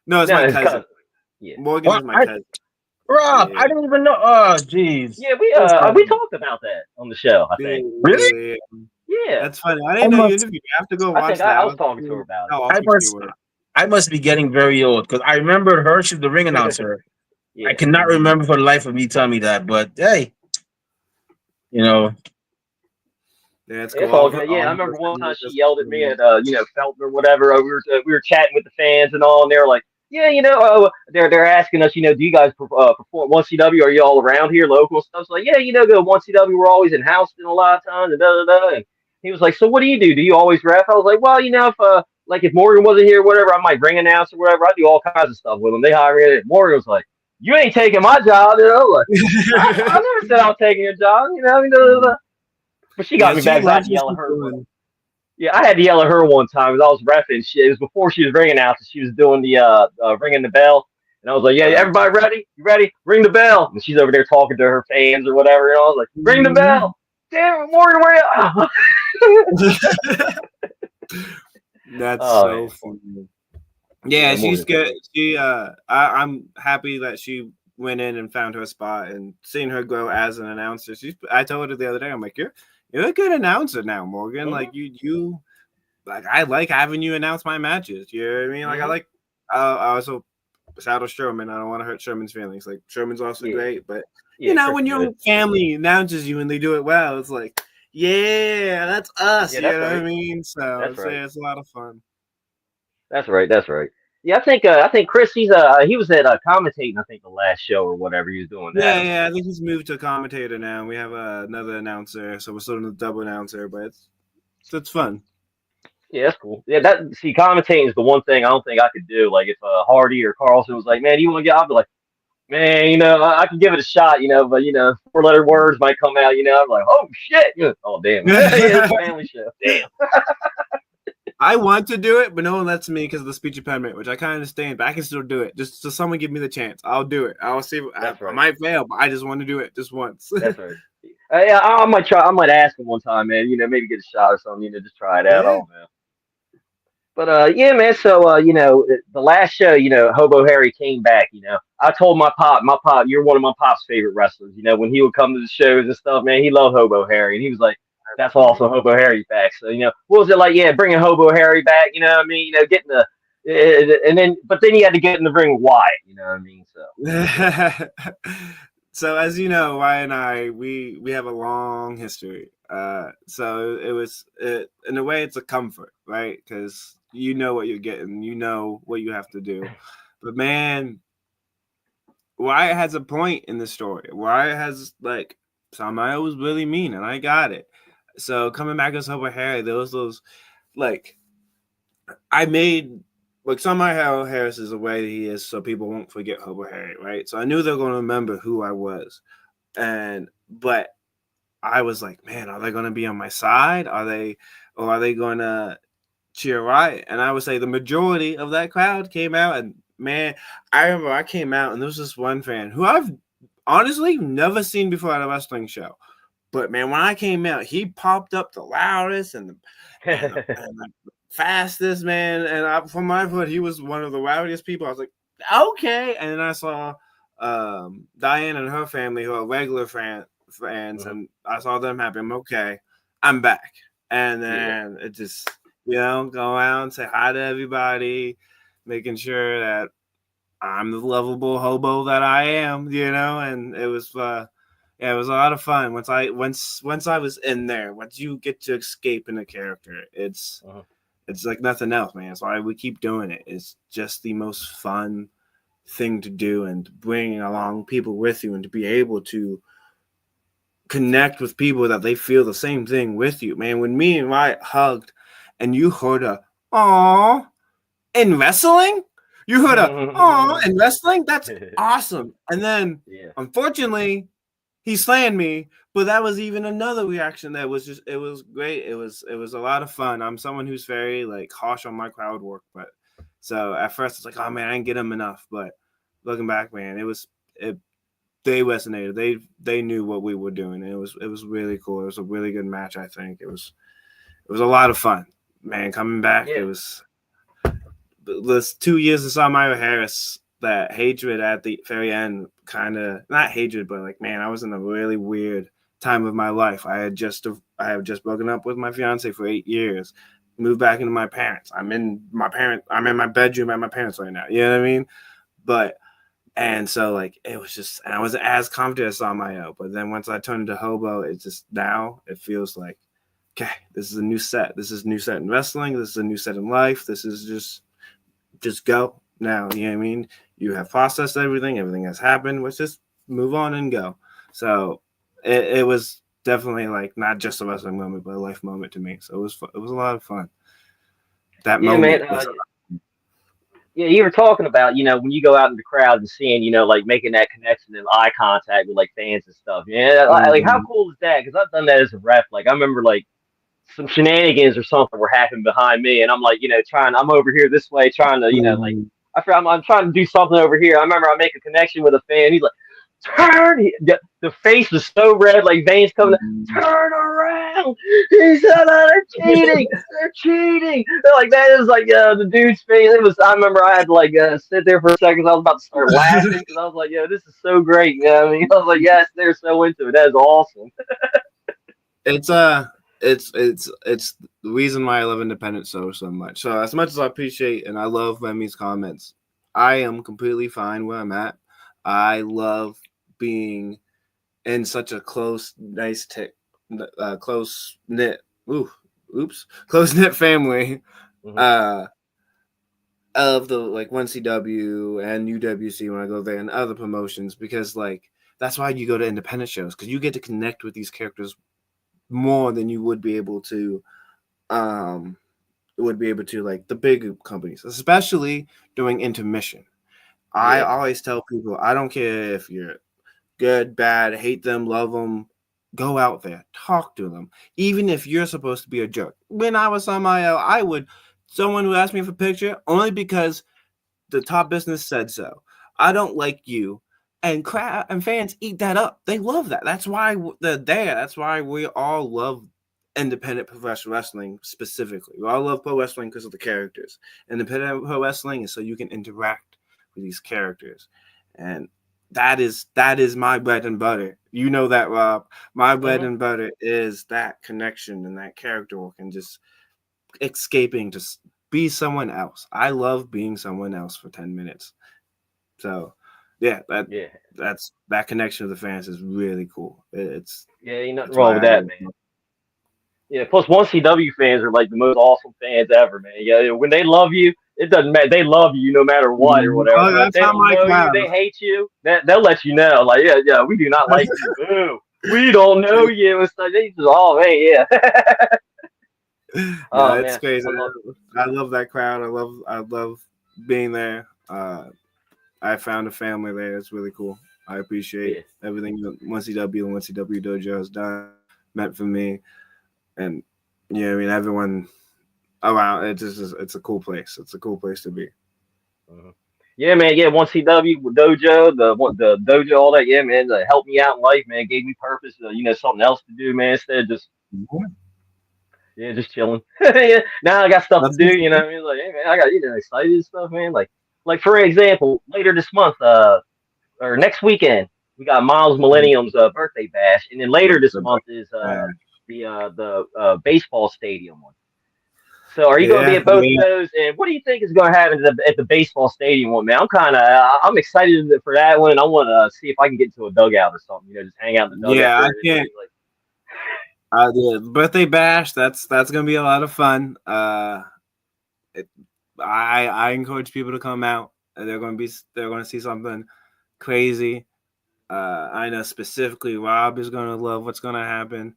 No, it's my cousin. Yeah. Morgan is my cousin. Rob, I didn't even know. Oh, jeez. Yeah, we talked about that on the show, I think. Really? Yeah. That's funny. I didn't know you interviewed. I have to go watch that. I was talking to her about it. I must be getting very old because I remember her. She was the ring announcer. Yeah. I cannot remember for the life of me telling me that, but hey, Yeah, it's cool. I remember one time she yelled at me at Felton or whatever. We were chatting with the fans and all, and they were like, "Yeah, they're asking us, do you guys perform 1CW? Are you all around here, local stuff?" So go 1CW. We're always in Houston a lot of times, and da da da. And he was like, "So what do you do? Do you always ref?" I was like, "Well, if Morgan wasn't here, whatever, I might ring announce or whatever. I do all kinds of stuff with them. They hire me." Morgan was like, "You ain't taking my job," I never said I was taking your job, But she got me back. I had to yell at her. I had to yell at her one time because I was reffing. It was before she was ringing announcing. She was doing the ringing the bell, and I was like, "Yeah, everybody ready? You ready? Ring the bell!" And she's over there talking to her fans or whatever. And I was like, "Ring the bell!" Damn it, Morgan, where you? That's so funny. Yeah, more she's than good. anything. I'm happy that she went in and found her spot and seeing her grow as an announcer. I told her the other day, I'm like, you're a good announcer now, Morgan. Mm-hmm. Like you like I like having you announce my matches. You know what I mean? Like I Mm-hmm. like. I also shout out Sherman. I don't want to hurt Sherman's feelings. Like Sherman's also Yeah, great, but yeah, Chris when is your good. own family announces you and they do it well, it's like, yeah, that's us. Yeah, You that's know what I right. mean? So That's right. it's a lot of fun. That's right. That's right. Yeah, I think Chris he was at commentating, I think, the last show or whatever he was doing that. Yeah. I think he's moved to a commentator now. We have another announcer, so we're sort of a double announcer, but it's fun. Yeah, that's cool. Yeah, commentating is the one thing I don't think I could do. Like if Hardy or Carlson was like, "Man, you want to get?" I'd be like, "Man, I can give it a shot, but 4-letter words might come out, I'm like, oh shit, oh damn, yeah, it's a family show, damn." I want to do it, but no one lets me because of the speech impediment, which I kind of understand. But I can still do it. Just so someone give me the chance, I'll do it. I'll see. That's I right. might fail, but I just want to do it just once. That's right. Yeah, I might try. I might ask him one time, man. Maybe get a shot or something. Just try it out. I Yeah. don't know. But yeah, man. So the last show, Hobo Harry came back. I told my pop, you're one of my pop's favorite wrestlers. When he would come to the shows and stuff, man, he loved Hobo Harry, and he was like, "That's awesome, Hobo Harry's back." So what was it like? Yeah, bringing Hobo Harry back. You know what I mean? Getting the but then you had to get in the ring with Wyatt. You know what I mean? So as you know, Ryan and I, we have a long history. So in a way, it's a comfort, right? Because you know what you're getting, you know what you have to do. But man, Wyatt has a point in the story. Wyatt has like Samael was really mean, and I got it. So coming back as Hobbo Harry, there was those like I made like Samael Harris is the way that he is, so people won't forget Hobbo Harry, right? So I knew they're going to remember who I was, but I was like, man, are they going to be on my side? Are they going to cheer Wyatt? And I would say the majority of that crowd came out, and man, I remember I came out, and there was this one fan who I've honestly never seen before at a wrestling show. But man, when I came out, he popped up the loudest and the fastest, man. And from my foot, he was one of the rowdiest people. I was like, okay. And then I saw Diane and her family, who are regular fans, and I saw them happy. I'm okay. I'm back. And then it just, go out and say hi to everybody, making sure that I'm the lovable hobo that I am, and it was it was a lot of fun. Once I was in there, once you get to escape in a character, it's like nothing else, man. That's why we keep doing it. It's just the most fun thing to do, and bringing along people with you, and to be able to connect with people that they feel the same thing with you, man. When me and Wyatt hugged, and you heard a "aww" in wrestling. You heard a "oh" in wrestling? That's awesome. And then, unfortunately, he slammed me, but that was even another reaction that was just, it was great. It was a lot of fun. I'm someone who's very, like, harsh on my crowd work, but so at first it's like, oh, man, I didn't get him enough. But looking back, man, they resonated. They knew what we were doing. It was really cool. It was a really good match, I think. It was a lot of fun. Man, coming back, it was those 2 years of Samael Harris, that hatred at the very end, kind of not hatred, but like, man, I was in a really weird time of my life. I have just broken up with my fiance for 8 years, moved back into my parents. I'm in my bedroom at my parents right now. You know what I mean? And so like, it was just, and I wasn't as confident as Samael, but then once I turned into Hobo, now it feels like, okay, this is a new set. This is a new set in wrestling. This is a new set in life. This is just go now. You know what I mean? You have processed everything has happened. Let's just move on and go. So it was definitely like not just a wrestling moment, but a life moment to me. So it was a lot of fun. That moment. Man, you were talking about, when you go out in the crowd and seeing, like making that connection and eye contact with like fans and stuff. Yeah, like how cool is that? Because I've done that as a ref. Like I remember like some shenanigans or something were happening behind me, and I'm like, I'm over here this way, trying to, like, I'm trying to do something over here. I remember I make a connection with a fan. He's like, turn. The face was so red, like veins coming. Turn around. He said, oh, they're cheating. They're cheating. They're like, that is like the dude's face. It was. I remember I had to like sit there for a second. I was about to start laughing because I was like, yo, this is so great. You know what I mean? I was like, yes, they're so into it. That is awesome. It's it's the reason why I love independent so much. So as much as I appreciate and I love Remy's comments, I am completely fine where I'm at. I love being in such a close, nice, close knit, close knit family. Mm-hmm. Of the like 1CW and UWC when I go there and other promotions because like that's why you go to independent shows because you get to connect with these characters more than you would be able to like the big companies, especially during intermission. I Yeah. always tell people I don't care if you're good, bad, hate them, love them, go out there, talk to them, even if you're supposed to be a jerk. When I was on my I would someone who asked me for a picture only because the top business said so. I don't like you. And crowd and fans eat that up. They love that. That's why they're there. That's why we all love independent professional wrestling specifically. We all love pro wrestling because of the characters. Independent pro wrestling is so you can interact with these characters. And that is my bread and butter. You know that, Rob. My bread Mm-hmm. and butter is that connection and that character work and just escaping to be someone else. I love being someone else for 10 minutes. So, yeah, Yeah. that's that connection with the fans is really cool. Yeah. Ain't nothing That's wrong why with I that, man. Yeah, plus 1CW fans are like the most awesome fans ever, man. Yeah, when they love you, it doesn't matter. They love you no matter what or whatever. oh, But if that's they how don't my know you, crowd. they hate you. They'll let you know. Like, yeah, we do not like you. Boo. We don't know you and stuff. They just, oh man, yeah. No, Oh it's man, crazy. I love. I love that crowd. I love being there. I found a family there. It's really cool. I appreciate Yeah, everything that 1CW and 1CW Dojo has done, meant for me, and yeah, I mean everyone around. It's a cool place. It's a cool place to be. mhm. Yeah, man. Yeah, 1CW dojo, the dojo, all that. Yeah, man. Helped me out in life, man. Gave me purpose. Something else to do, man. Instead of just yeah, just chilling. Yeah, now I got stuff to That's do. what's You know what I mean? Like, hey, man, I got excited and stuff, man. Like for example, later this month, or next weekend, we got Miles Millennium's birthday bash, and then later this the month is yeah, the baseball stadium one. So, are you going to be yeah, at both of those? And what do you think is going to happen at the baseball stadium one, man? I'm excited for that one. I want to see if I can get into a dugout or something. Just hang out in the dugout yeah. I during it. can't. The birthday bash. That's gonna be a lot of fun. It, I encourage people to come out. They're gonna see something crazy. I know specifically Rob is gonna love what's gonna happen.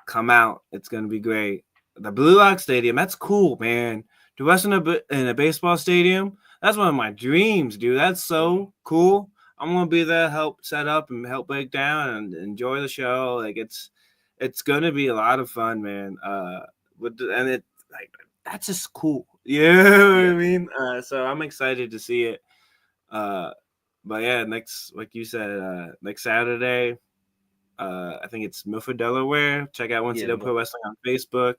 Come out. It's gonna be great. The Blue Rock Stadium. That's cool, man. To wrestle in a baseball stadium. That's one of my dreams, dude. That's so cool. I'm gonna be there, help set up and help break down and enjoy the show. Like it's gonna be a lot of fun, man. And it like that's just cool. You know what I Yeah, mean? So I'm excited to see it. Uh, but yeah, next like you said, next Saturday, I think it's Milford, Delaware. Check out One yeah, CW Pro Wrestling on Facebook.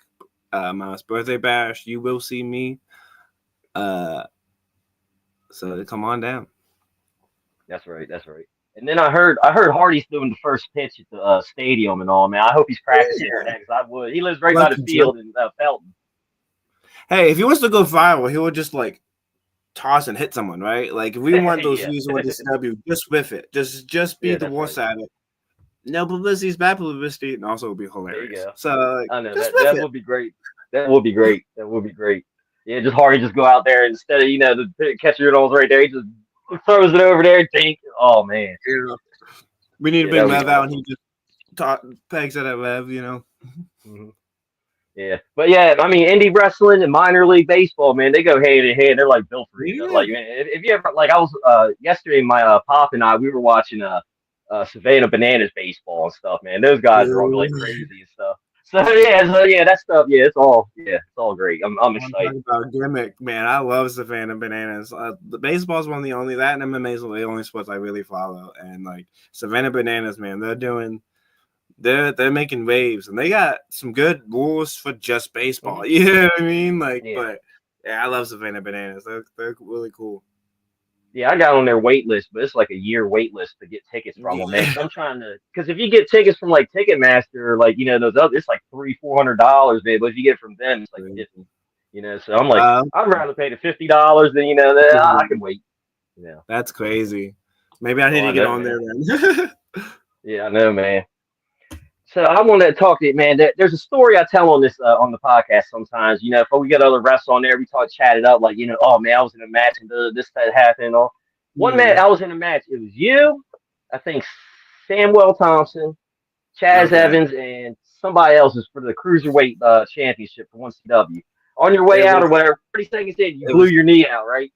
My birthday bash. You will see me. Uh, so come on down. that's right, that's right. And then I heard Hardy's doing the first pitch at the stadium and all, man. I hope he's practicing for that because I would. He lives right by Like the a joke. field in Felton. Hey, if he wants to go viral, he would just like toss and hit someone, right? Like if we want those Yeah, views on this W, just with it. Just be yeah, the that's right. worst at it. No publicity is bad publicity, and also would be There you hilarious. go. So like, I know just that with that it. would be great. That would be great. That would be great. Yeah, just Hardy just go out there and instead of the catcher nose right there, he just throws it over there. Dink. Oh man, Yeah. We need to yeah, that bring would be Rev out, and awesome. he just pegs it at Rev. You know. Hmm. Yeah, but yeah, I mean, indie wrestling and minor league baseball, man, they go hand in hand. They're like built for each other. Yeah. Like, man, if you ever like, I was yesterday, my pop and I, we were watching Savannah Bananas baseball and stuff. Man, those guys are all like crazy and stuff. So that stuff, it's all great. I'm I'm excited. talking about gimmick, man. I love Savannah Bananas. The baseball's one of the only that and MMA is the only sports I really follow. And like Savannah Bananas, man, they're making waves and they got some good rules for just baseball. You know what I mean? Like, Yeah. but yeah, I love Savannah Bananas. They're really cool. Yeah, I got on their wait list, but it's like a year wait list to get tickets from them, man. Yeah. Because I'm trying to, because if you get tickets from like Ticketmaster, like those other, it's like $300-400, man. But if you get it from them, it's like 50. So I'm like, I'd rather pay the $50 than I can wait. That's crazy. Maybe I need Oh, to I get know, on man. there then. Yeah, I know, man. So I want to talk to you, man. There's a story I tell on this on the podcast sometimes. If we get other refs on there, we chat it up, like oh man, I was in a match and this that happened. Or one match, I was in a match. It was you, I think, Samuel Thompson, Chaz Okay. Evans, and somebody else is for the cruiserweight championship for 1CW. On your way out or whatever, 30 seconds in, you blew your knee out, right?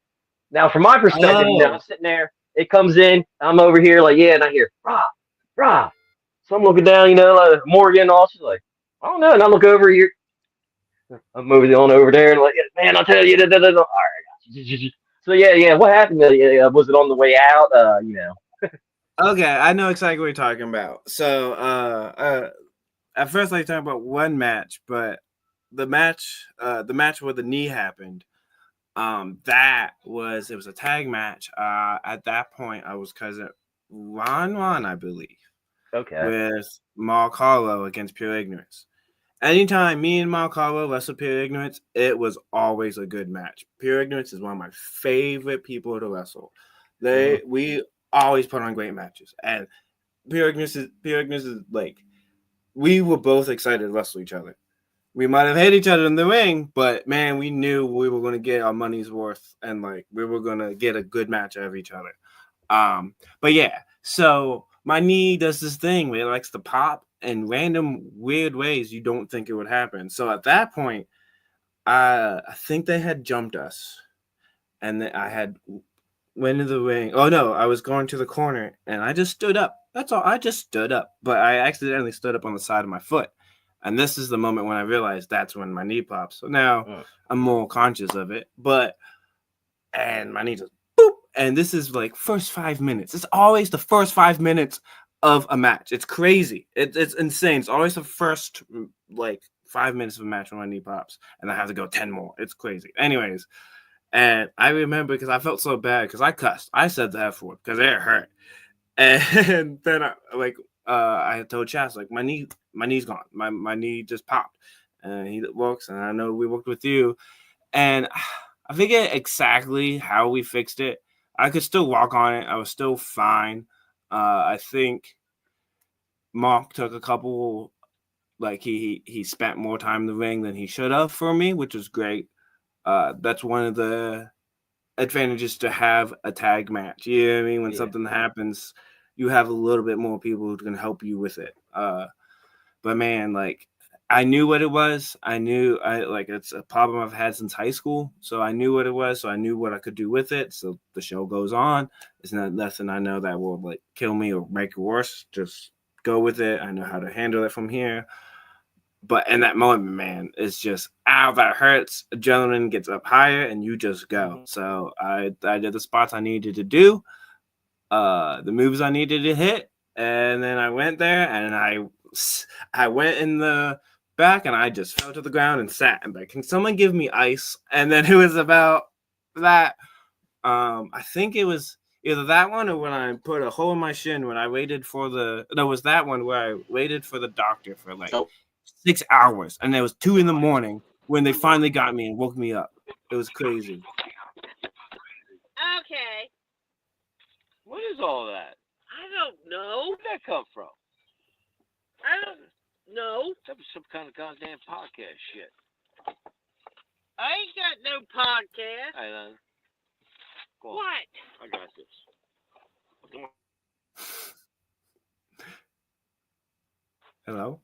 Now, from my perspective, I'm sitting there. It comes in. I'm over here, like, yeah, and I hear, Rob. So I'm looking down, like Morgan, all she's like, I don't know. And I look over here. I'm moving on over there, and like, man, I'll tell you. All right, I got you. So yeah. What happened? Was it on the way out? Okay, I know exactly what you're talking about. So, at first, I talking about one match, but the match where the knee happened. It was a tag match. At that point, I was cousin Ron, I believe. Okay. With Mark Harlow against Pure Ignorance. Anytime me and Mark Harlow wrestled Pure Ignorance, it was always a good match. Pure Ignorance is one of my favorite people to wrestle. We always put on great matches, and Pure Ignorance is like we were both excited to wrestle each other. We might have hit each other in the ring, but man, we knew we were going to get our money's worth, and like we were going to get a good match out of each other. But yeah, so my knee does this thing where it likes to pop in random weird ways you don't think it would happen. So at that point, I think they had jumped us, and I had went into the ring. Oh no, I was going to the corner, and I just stood up. That's all. I just stood up, but I accidentally stood up on the side of my foot. And this is the moment when I realized that's when my knee pops. So now I'm more conscious of it, and my knee just boop. And this is like first 5 minutes. It's always the first 5 minutes of a match. It's crazy. It's insane. It's always the first like 5 minutes of a match when my knee pops, and I have to go 10 more. It's crazy. Anyways, and I remember because I felt so bad because I cussed. I said the F word because it hurt. And then I had told Chaz, like, my knee's gone. My knee just popped. And he looks, and I know we worked with you. And I forget exactly how we fixed it. I could still walk on it. I was still fine. I think Mark took a couple, like he spent more time in the ring than he should have for me, which was great. That's one of the advantages to have a tag match. You know what I mean? When something happens, you have a little bit more people who can help you with it. But man, like I knew what it was. It's a problem I've had since high school. So I knew what it was. So I knew what I could do with it. So the show goes on. It's not nothing I know that will like kill me or make it worse. Just go with it. I know how to handle it from here. But in that moment, man, it's just, ow, that hurts. Adrenaline gets up higher and you just go. So I did the spots I needed to do, the moves I needed to hit. And then I went there and I went in the back and I just fell to the ground and sat. And like, can someone give me ice? And then it was about that. I think it was either that one or when I put a hole in my shin when I waited for it was that one where I waited for the doctor for like 6 hours, and it was 2 a.m. when they finally got me and woke me up. It was crazy. Okay. What is all that? I don't know. Where'd that come from? I don't know. That was some kind of goddamn podcast shit. I ain't got no podcast. Hey, then. Go on. What? I got this. Come on. Hello?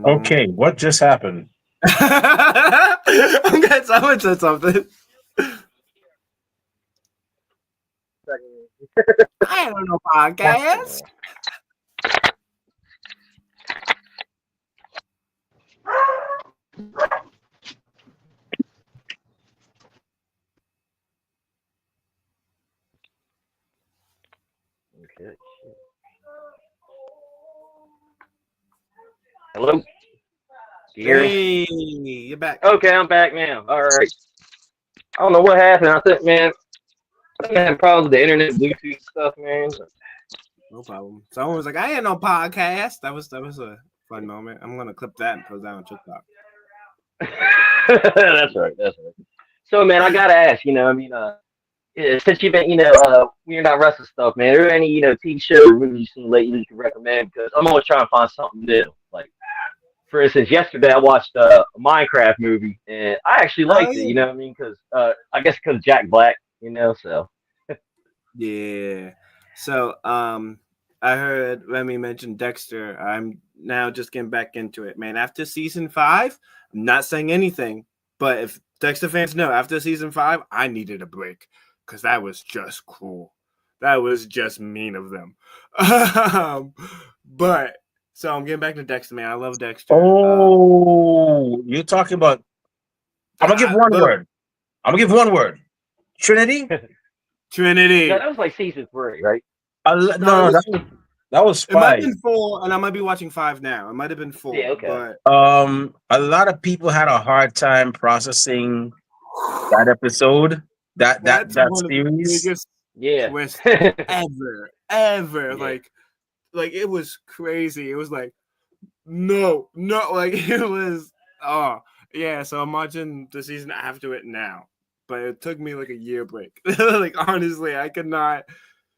Okay, what just happened? I'm glad someone said something. I don't know podcast. Okay. Hello. Can you hear me? Hey, you're back. Okay, I'm back now. All right. I don't know what happened. I think, man, I think I had problems with the internet, Bluetooth stuff, man. No problem. Someone was like, I ain't no podcast. That was a fun moment. I'm gonna clip that and post that on TikTok. That's right. That's right. So, man, I gotta ask. Yeah, since you've been, when you're not wrestling stuff, man, are there any, TV shows or movies you've seen lately you can recommend? Because I'm always trying to find something new. Like, for instance, yesterday I watched a Minecraft movie, and I actually liked it. yeah. You know what I mean? Because I guess because Jack Black, so. Yeah. So, I heard Remy mention Dexter. I'm now just getting back into it, man. After season 5, I'm not saying anything, but if Dexter fans know, after season 5, I needed a break because that was just cruel. That was just mean of them. But so I'm getting back to Dexter, man. I love Dexter. Oh, you're talking about. I'm gonna give one word. Trinity. Trinity. Yeah, that was like season 3, right? No, that was It might have 5. been 4, and I might be watching 5 now. It might have been 4. Yeah, okay. But A lot of people had a hard time processing that episode. That that's one of the series. biggest Yeah. twist ever. Yeah. Like it was crazy. It was like no, like it was so I'm watching the season after it now. But it took me like a year break. Like honestly, I could not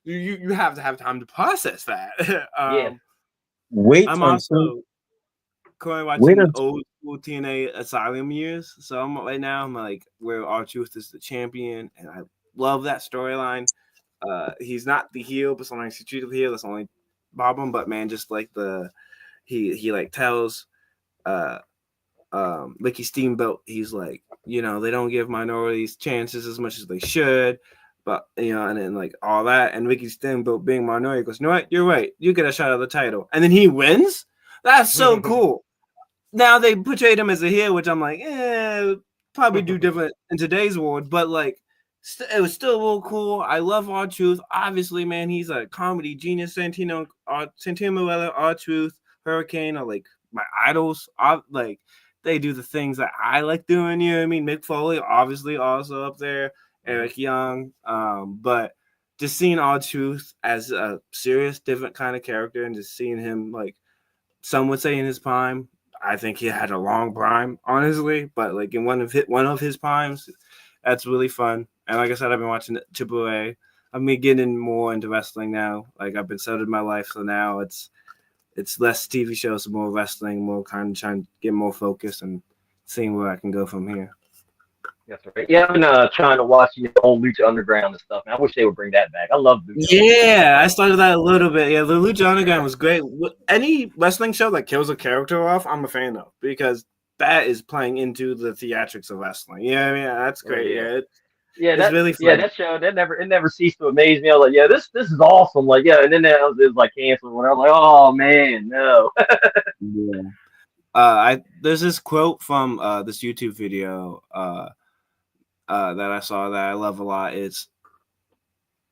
you have to have time to process that. Yeah. Wait I'm until also currently watching old school TNA Asylum years. So right now I'm like where R-Truth is the champion, and I love that storyline. He's not the heel, but sometimes he's treated the heel. That's only problem. But man, just like he like tells Ricky Steamboat, he's like, they don't give minorities chances as much as they should. But and then like all that, and Ricky Steamboat being minority goes, you know what, you're right, you get a shot at the title, and then he wins. That's so cool. Now they portrayed him as a heel, which I'm like, probably do different in today's world, but like it was still real cool. I love R-Truth. Obviously, man, he's a comedy genius. Santino Marella, R-Truth, Hurricane are like my idols. Like they do the things that I like doing. You know what I mean? Mick Foley, obviously, also up there. Eric Young. But just seeing R-Truth as a serious, different kind of character, and just seeing him like some would say in his prime. I think he had a long prime, honestly, but like in one of his primes, that's really fun. And like I said, I've been watching AAA. I've been getting more into wrestling now. Like I've been settled in my life, so now it's less TV shows, more wrestling, more kind of trying to get more focused and seeing where I can go from here. That's right. Yeah, I've been trying to watch the old Lucha Underground and stuff. Man, I wish they would bring that back. I love Lucha. Yeah, I started that a little bit. Yeah, the Lucha Underground was great. Any wrestling show that kills a character off, I'm a fan of, because that is playing into the theatrics of wrestling. Yeah, that's great. It's really fun. Yeah, that show it never ceased to amaze me. I was like, yeah, this is awesome. Like, yeah, and then it was like canceled. When I was like, oh man, no. Yeah. There's this quote from this YouTube video that I saw that I love a lot. It's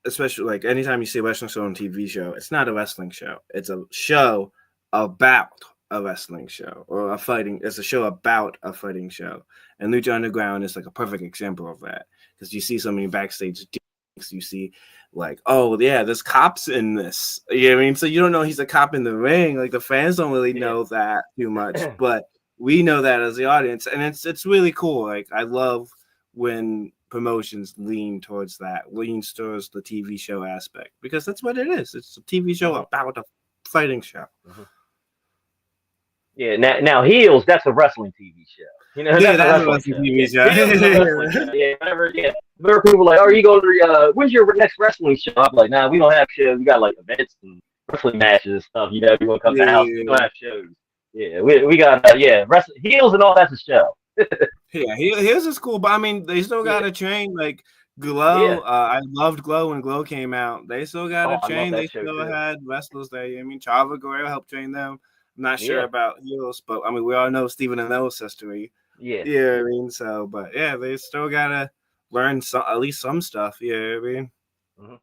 especially like anytime you see a wrestling show on TV show, it's not a wrestling show. It's a show about a wrestling show or a fighting. It's a show about a fighting show. And Lucha Underground is like a perfect example of that, because you see so many backstage things. You see like, oh yeah, there's cops in this. You know what I mean? So you don't know he's a cop in the ring. Like the fans don't really know that too much, but we know that as the audience, and it's really cool. Like I love when promotions leans towards the TV show aspect, because that's what it is. It's a TV show about a fighting show. Yeah, now Heels, that's a wrestling TV show. That's a wrestling TV show. There are people like, are you going to when's your next wrestling show? I'm like, nah, we don't have shows. We got like events and wrestling matches and stuff. You want to come to the house, we don't have shows. Yeah, we got Heels and all that's a show. Yeah, Heels is cool, but I mean, they still gotta train. Like Glow, Yeah. I loved Glow when Glow came out. They still got Oh, a I love train. They that show still too. had wrestlers there. I mean, Chava Guerrero helped train them. I'm not sure Yeah. about Heels, but I mean, we all know Stephen Amell's history. Yeah. Yeah, I mean, so, but yeah, they still gotta learn at least some stuff. Yeah, I mean, Mhm.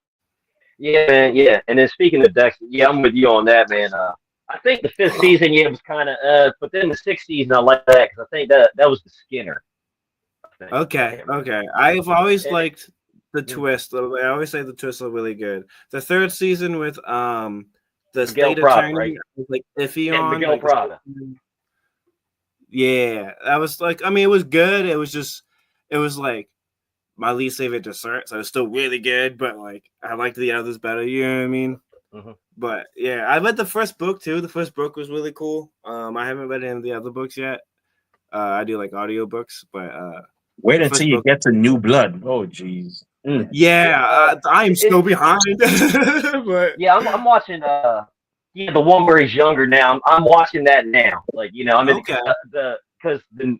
Yeah, man. Yeah. And then speaking of Dexter, yeah, I'm with you on that, man. I think the fifth season, yeah, was kind of, but then the sixth season, I like that because I think that was the Skinner. I think I okay, can't remember. okay. I've always Eh, liked the mm, twist. I always say the twists are really good. The third season with the Miguel state Prada, right? attorney was like iffy Yeah, on Miguel like the Prada. yeah, that was like I mean it was good. It was like my least favorite dessert, so it's still really good, but like I liked the others better, you know what I mean? Hmm. But yeah, I read the first book too. The first book was really cool. I haven't read any of the other books yet. I do like audiobooks, but Wait the until first you book get to New Blood. Oh, jeez. Mm. Yeah, yeah, I'm still behind. But yeah, I'm watching. Yeah, the one where he's younger now. I'm watching that now. Like, I'm in okay. because the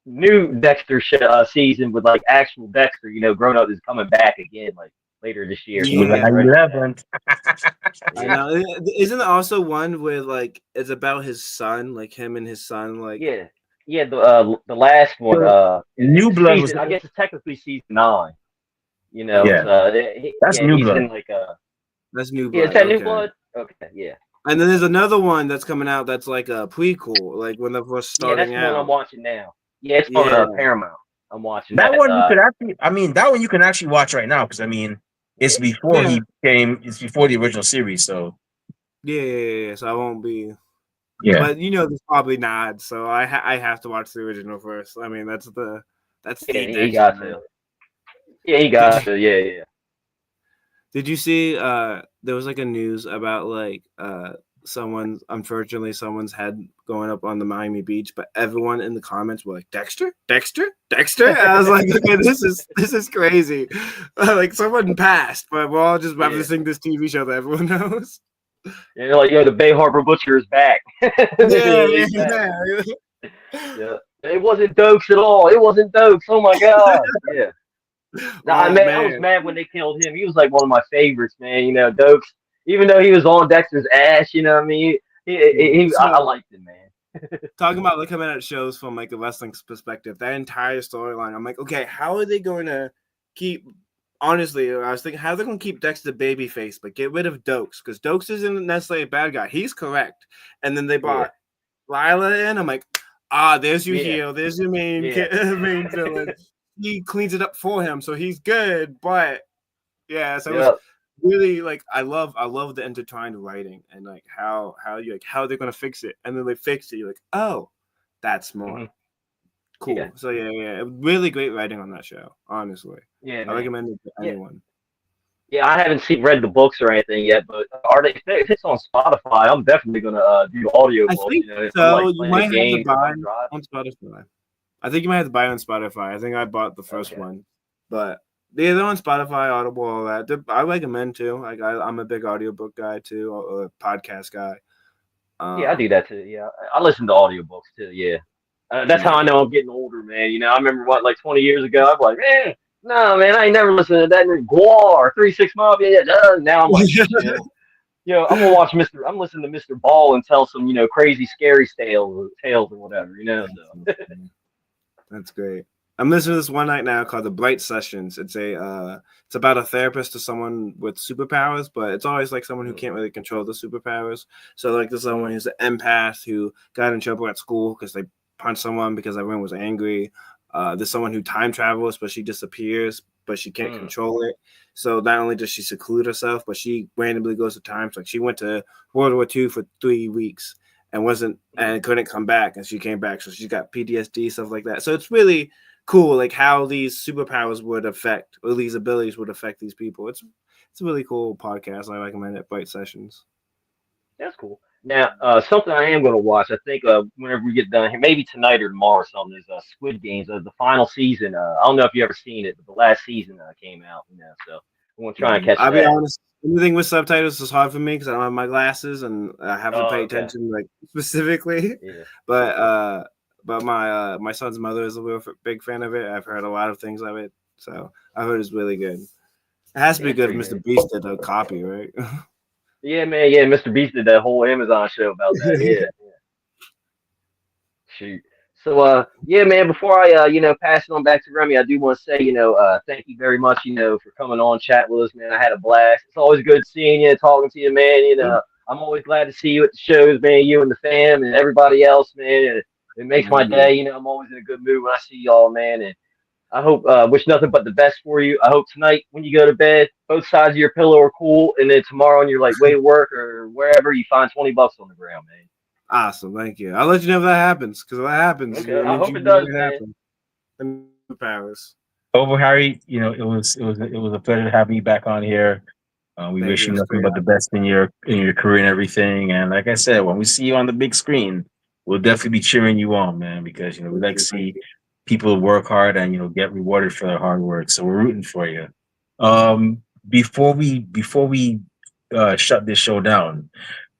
new Dexter season with like actual Dexter, grown up is coming back again like later this year. So I'm Yeah, getting July ready for that. 11th. I Yeah, know. Isn't there also one with like it's about his son, like him and his son, like yeah, yeah. The last one. So, New It's Blood was, season. I guess it's technically season 9. okay. yeah, that's Yeah, New he's Blood. in like That's New yeah. Is Blood. that New Okay. Blood? Okay, yeah. And then there's another one that's coming out that's like a prequel, like when they're first Yeah, that's starting the one I'm out. watching now. Yeah, it's on Yeah. Paramount. I'm watching That that. one you could actually, I mean, that one you can actually watch right now because I mean, Yeah, Yeah. it's before the original series. So Yeah. So I won't be, yeah, but there's probably not. So I have to watch the original first. I mean, that's yeah, the he Dexter. got Man. to. Yeah, he Did got you to. Yeah, yeah. did you see? There was like a news about like someone's head going up on the Miami Beach, but everyone in the comments were like Dexter, Dexter, Dexter. And I was like, okay, this is crazy. Like someone passed, but we're all just Yeah. referencing this TV show that everyone knows. And they're like, yo, the Bay Harbor Butcher is back. Yeah, He's back. yeah. Yeah. It wasn't Dokes at all. It wasn't Dokes. Oh my god. Yeah. Nah, Oh I was man. mad when they killed him. He was like one of my favorites, man. Dokes. Even though he was on Dexter's ass, you know what I mean? I So liked him, man. talking about like coming at shows from like a wrestling perspective, that entire storyline, I'm like, okay, how are they going to keep? Honestly, I was thinking, how are they going to keep Dexter babyface, but get rid of Dokes? Because Dokes isn't necessarily a bad guy. He's correct. And then they Yeah. brought Lila in. I'm like, there's your Yeah. heel. There's your main Yeah. main villain. He cleans it up for him, so he's good. But yeah, so it was Yeah. really like I love the intertwined writing and like how they're gonna fix it, and then they fix it. You're like, oh, that's more Hmm. cool. Yeah. So yeah, really great writing on that show. Honestly, Yeah, I man. recommend it to Yeah. anyone. Yeah, I haven't read the books or anything yet, but are they? If it's on Spotify, I'm definitely gonna do audio I books. think If I'm so. like You playing a might have to game or if buy I'm driving. on Spotify. I think you might have to buy it on Spotify. I think I bought the first Okay. one, but they're on Spotify, Audible, all that. I recommend too. Like I'm a big audiobook guy too, or a podcast guy. Yeah, I do that too. Yeah, I listen to audiobooks too. Yeah, that's how Yeah. I know I'm getting older, man. I remember like 20 years ago, I'm like, man, no, man, I ain't never listened to that. Guar 3 6 Mafia. Now I'm like, I'm gonna watch Mr. I'm listening to Mr. Ball and tell some, crazy, scary tales or whatever. So That's great. I'm listening to this one night now called The Bright Sessions. It's it's about a therapist to someone with superpowers, but it's always like someone who can't really control the superpowers. So like there's someone who's an empath who got in trouble at school because they punched someone because everyone was angry. There's someone who time travels, but she disappears, but she can't control it. So not only does she seclude herself, but she randomly goes to time. So like she went to World War II for 3 weeks and couldn't come back, and she came back. So she's got PTSD, stuff like that. So it's really cool, like how these superpowers would affect, or these abilities would affect these people. It's a really cool podcast. I recommend it. Bright Sessions. that's cool. Now, something I am gonna watch. I think whenever we get done here, maybe tonight or tomorrow or something, is Squid Games, the final season. I don't know if you ever seen it, but the last season came out. So I'm gonna try and catch I'll be that. honest. Anything with subtitles is hard for me because I don't have my glasses and I have to Oh, pay okay. attention like specifically. Yeah. But my son's mother is a real big fan of it. I've heard a lot of things of it. So I heard it's really good. It has to be Yeah, good if pretty Mr. good. Beast did the copy, right? Yeah, man. Yeah, Mr. Beast did that whole Amazon show about that. Yeah. Shoot. So yeah, man, before I pass it on back to Remy, I do want to say, thank you very much, for coming on chat with us, man. I had a blast. It's always good seeing you, talking to you, man. I'm always glad to see you at the shows, man, you and the fam and everybody else, man. It makes my day, I'm always in a good mood when I see y'all, man. And I hope wish nothing but the best for you. I hope tonight when you go to bed, both sides of your pillow are cool, and then tomorrow on your like way to work or wherever you find $20 on the ground, man. Awesome, thank you. I'll let you know if that happens, because if that happens, Okay, I means hope you it made does, it man. happen. And Paris. Hobbo Harry, it was a pleasure to have you back on here. We Thank wish you. you It's nothing great. but the best in your career and everything. And like I said, when we see you on the big screen, we'll definitely be cheering you on, man, because we Thank like to you. Thank see you. people work hard and get rewarded for their hard work. So we're rooting for you. Before we shut this show down,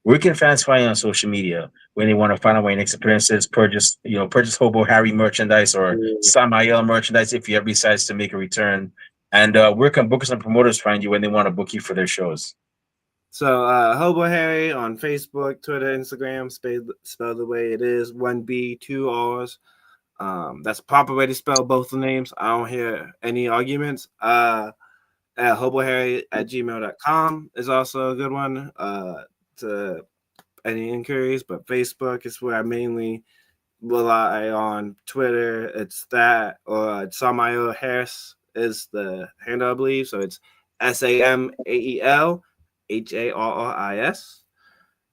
where can fans find you on social media when they want to find out when your next appearances, purchase Hobo Harry merchandise or Samael merchandise if he ever decides to make a return? And where can bookers and promoters find you when they want to book you for their shows? So, Hobbo Harry on Facebook, Twitter, Instagram, spelled the way it is, 1B, 2 R's. That's the proper way to spell both the names. I don't hear any arguments. At hoboharry at gmail.com is also a good one to any inquiries, but Facebook is where I mainly rely on. Twitter, it's that, or Samael Harris is the handle, I believe. So it's SAMAELHARRIS.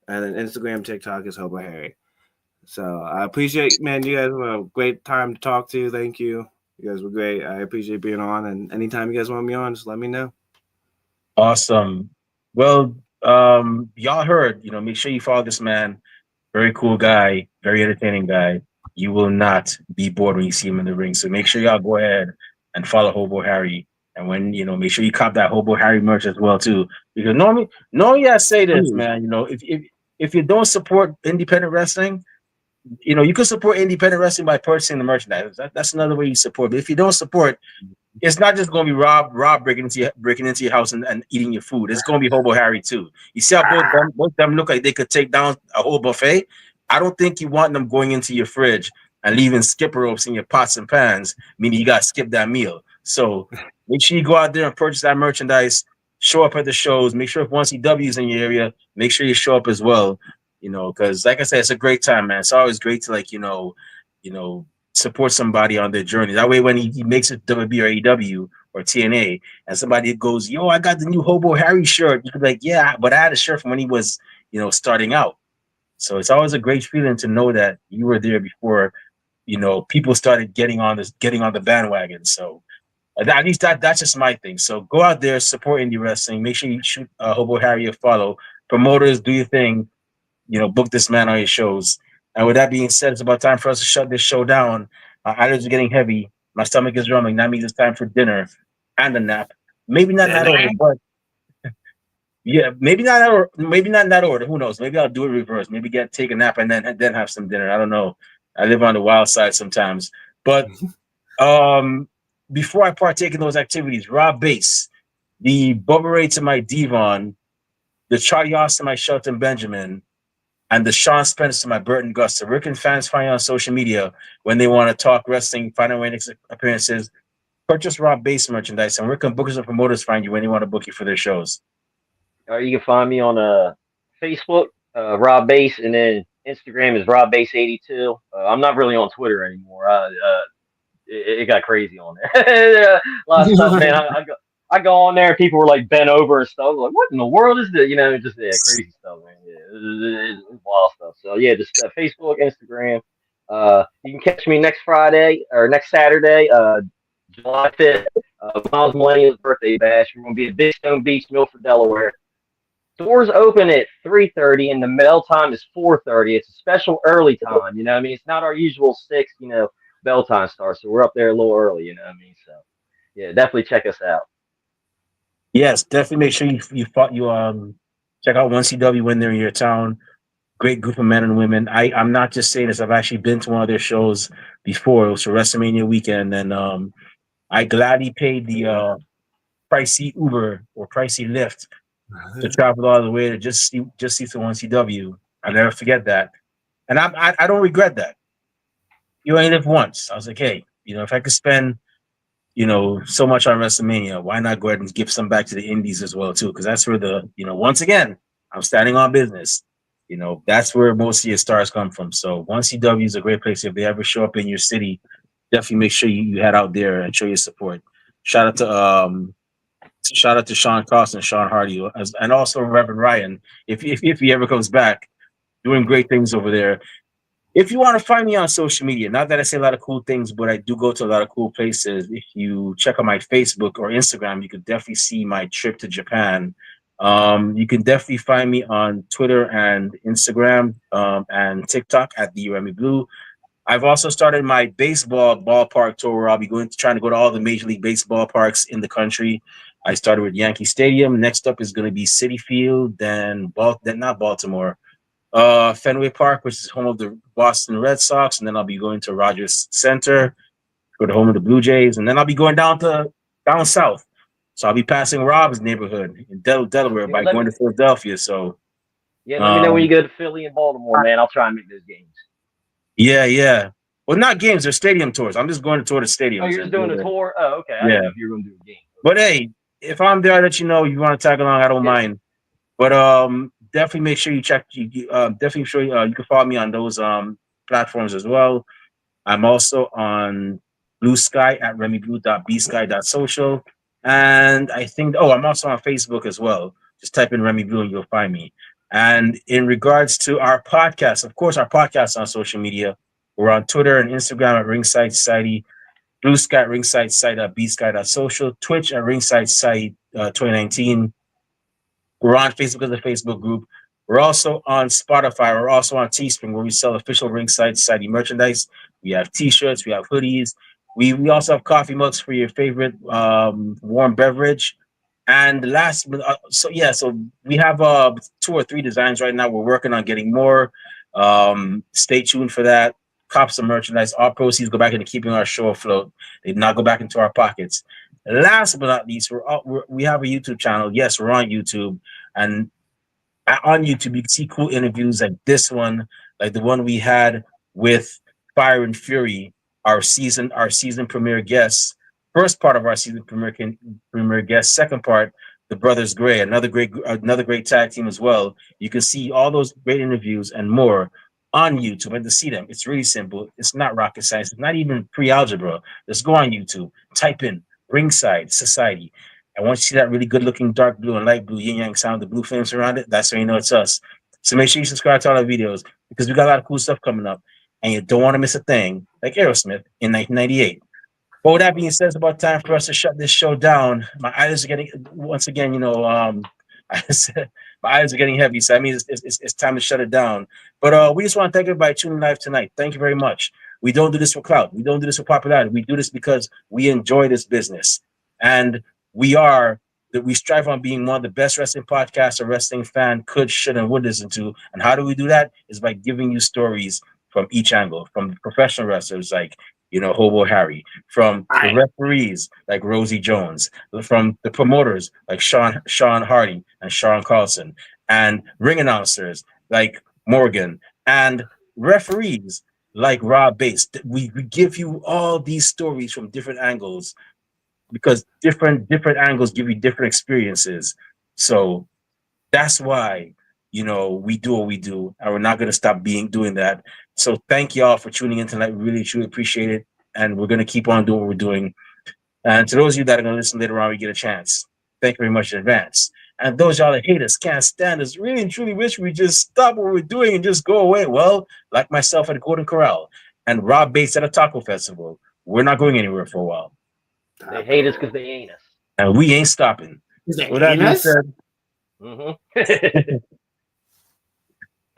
And then Instagram, TikTok is Hobbo Harry. So I appreciate, man, you guys were a great time to talk to. Thank you. You guys were great. I appreciate being on. And anytime you guys want me on, just let me know. Awesome. Well, y'all heard, make sure you follow this man. Very cool guy, very entertaining guy. You will not be bored when you see him in the ring. So make sure y'all go ahead and follow Hobo Harry. And when make sure you cop that Hobo Harry merch as well too. Because normally I say this, man. If you don't support independent wrestling, you can support independent wrestling by purchasing the merchandise. That's another way you support. But if you don't support, it's not just going to be Rob breaking into your house and eating your food. It's going to be Hobo Harry too. You see how both them look like they could take down a whole buffet. I don't think you want them going into your fridge and leaving skipper ropes in your pots and pans, meaning you got to skip that meal. So make sure you go out there and purchase that merchandise. Show up at the shows. Make sure if one CW is in your area, make sure you show up as well. Because like I said, it's a great time, man. It's always great to support somebody on their journey. That way, when he makes it WWE or AEW or TNA, and somebody goes, "Yo, I got the new Hobo Harry shirt," you could be like, "Yeah, but I had a shirt from when he was, starting out." So it's always a great feeling to know that you were there before, people started getting on the bandwagon. So at least that's just my thing. So go out there, support indie wrestling. Make sure you shoot Hobo Harry a follow. Promoters, do your thing. Book this man on your shows. And with that being said, it's about time for us to shut this show down. My eyelids are getting heavy. My stomach is rumbling. That means it's time for dinner and a nap. Maybe not in that order, but yeah, maybe not maybe not in that order. Who knows? Maybe I'll do it reverse. Maybe take a nap and then have some dinner. I don't know. I live on the wild side sometimes. But um, before I partake in those activities, Rob Bass, the Bubba Ray to my Devon, the Charlie Austin to my Shelton Benjamin, and the Sean Spence to my Burton Gusta. Where can fans find you on social media when they want to talk wrestling, find out next appearances, purchase Rob Bass merchandise, and where can bookers and promoters find you when they want to book you for their shows? You can find me on Facebook, Rob Base, and then Instagram is Rob Base 82. I'm not really on Twitter anymore. It got crazy on there. A lot of stuff, man. I go on there, and people were like bent over and stuff. Like, what in the world is this? Just crazy stuff, man. Yeah, it's wild stuff. So yeah, just Facebook, Instagram. You can catch me next Friday or next Saturday, July 5th. Miles Millennium's birthday bash. We're gonna be at Big Stone Beach, Milford, Delaware. Doors open at 3:30 and the bell time is 4:30. It's a special early time, I mean, it's not our usual 6, bell time start. So we're up there a little early, I mean. So yeah, definitely check us out. Yes, definitely make sure you check out 1CW when they're in your town. Great group of men and women. I'm not just saying this. I've actually been to one of their shows before. It was for WrestleMania weekend, and I gladly paid the pricey Uber or pricey Lyft to travel all the way to just see the one CW. I'll never forget that, and I don't regret that. You only live once. I was like, hey, if I could spend so much on WrestleMania, why not go ahead and give some back to the indies as well too? Because that's where once again, I'm standing on business. That's where most of your stars come from. So one CW is a great place. If they ever show up in your city, definitely make sure you head out there and show your support. Shout out to Sean Carson, Sean Hardy, and also Reverend Ryan. If he ever comes back, doing great things over there. If you want to find me on social media, not that I say a lot of cool things, but I do go to a lot of cool places. If you check out my Facebook or Instagram, you could definitely see my trip to Japan. You can definitely find me on Twitter and Instagram and TikTok at the Remy Blue. I've also started my baseball ballpark tour where I'll be trying to go to all the Major League Baseball parks in the country. I started with Yankee Stadium. Next up is going to be Citi Field, then not Baltimore, Fenway Park, which is home of the Boston Red Sox, and then I'll be going to Rogers Center, go to home of the Blue Jays, and then I'll be going down south. So I'll be passing Rob's neighborhood in Delaware Yeah, by going to Philadelphia. So yeah, let me know when you um, go to Philly and Baltimore, man. I'll try and make those games. yeah. Well, not games, they're stadium tours. I'm just going to tour the Oh, stadiums. you're just doing a tour? Oh, okay. I Yeah. didn't know if you were going to do a game. But hey, if I'm there, I'll let you know. You want to tag along, I don't mind. But definitely make sure you check. Definitely sure you can follow me on those platforms as well. I'm also on Blue Sky at remyblue.bsky.social. And I think, I'm also on Facebook as well. Just type in Remy Blue and you'll find me. And in regards to our podcast, of course, our podcast on social media, we're on Twitter and Instagram at Ringside Society, Blue Sky at Ringside Site at bsky.social, Twitch at Ringside Site 2019. We're on Facebook as a Facebook group. We're also on Spotify. We're also on Teespring, where we sell official Ringside Society merchandise. We have T-shirts. We have hoodies. We also have coffee mugs for your favorite warm beverage. And last, so we have 2 or 3 designs right now. We're working on getting more. Stay tuned for that. Cop some merchandise. All proceeds go back into keeping our show afloat. They do not go back into our pockets. Last but not least, we have a YouTube channel. Yes, we're on YouTube, and on YouTube you can see cool interviews like this one, like the one we had with Fire and Fury, our season premiere guests. First part of our season premiere guest. Second part, the Brothers Gray, another great tag team as well. You can see all those great interviews and more on YouTube, and to see them, it's really simple. It's not rocket science. It's not even pre-algebra. Just go on YouTube, type in Ringside Society. And once you see that really good looking dark blue and light blue yin yang sound, the blue flames around it, that's when you know it's us. So make sure you subscribe to all our videos because we got a lot of cool stuff coming up. And you don't want to miss a thing like Aerosmith in 1998. But with that being said, it's about time for us to shut this show down. My eyes are getting, once again, my eyes are getting heavy. So that means it's time to shut it down. But we just want to thank everybody tuning live tonight. Thank you very much. We don't do this for clout. We don't do this for popularity. We do this because we enjoy this business. And we strive on being one of the best wrestling podcasts a wrestling fan could, should, and would listen to. And how do we do that? Is by giving you stories from each angle, from professional wrestlers like Hobbo Harry, from the referees like Rosie Jones, from the promoters like Sean Hardy and Sean Carlson, and ring announcers like Morgan, and referees like Rob Bates. We give you all these stories from different angles because different angles give you different experiences. So that's why we do what we do, and we're not going to stop doing that. So thank y'all for tuning in tonight. We really truly appreciate it, and we're going to keep on doing what we're doing. And to those of you that are going to listen later on, we get a chance. Thank you very much in advance. And those y'all that hate us, can't stand us, really and truly wish we just stop what we're doing and just go away. Well, like myself at Golden Corral and Rob Bates at a taco festival, we're not going anywhere for a while. They hate us because they ain't us. And we ain't stopping. Is that With that being anus? said,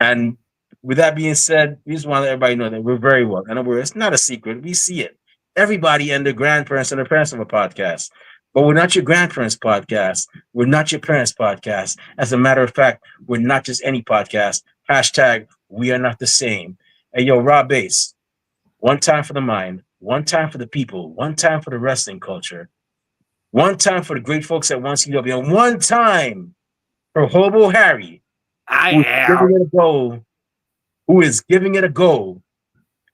and with that being said, we just want to let everybody know that we're very well. And it's not a secret. We see it. Everybody and their grandparents and their parents have a podcast. But we're not your grandparents' podcast. We're not your parents' podcast. As a matter of fact, we're not just any podcast. Hashtag we are not the same. Hey, yo, Rob Bass, one time for the mind, one time for the people, one time for the wrestling culture, one time for the great folks at 1CW, and one time for Hobbo Harry, I who is am. giving it a go, who is giving it a go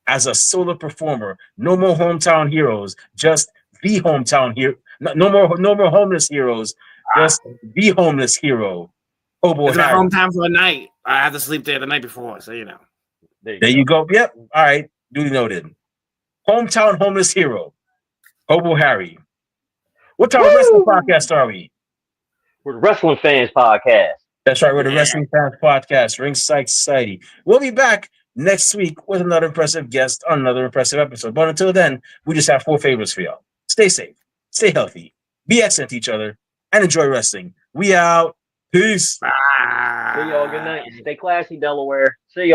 as a solo performer. No more hometown heroes, just the hometown hero. No more homeless heroes, just the homeless hero. Hobbo It's my Harry. hometown for a night. I have to sleep there the night before, so you know. There you go. Yep. All right. Duly noted. Hometown homeless hero, Hobbo Harry. What type of wrestling podcast are we? We're the Wrestling Fans Podcast. That's right. We're the Yeah. Wrestling Fans Podcast, Ringside Society. We'll be back next week with another impressive guest on another impressive episode. But until then, we just have 4 favors for y'all. Stay safe, stay healthy, be excellent to each other, and enjoy wrestling. We out. Peace. See y'all. Good night. Stay classy, Delaware. See y'all.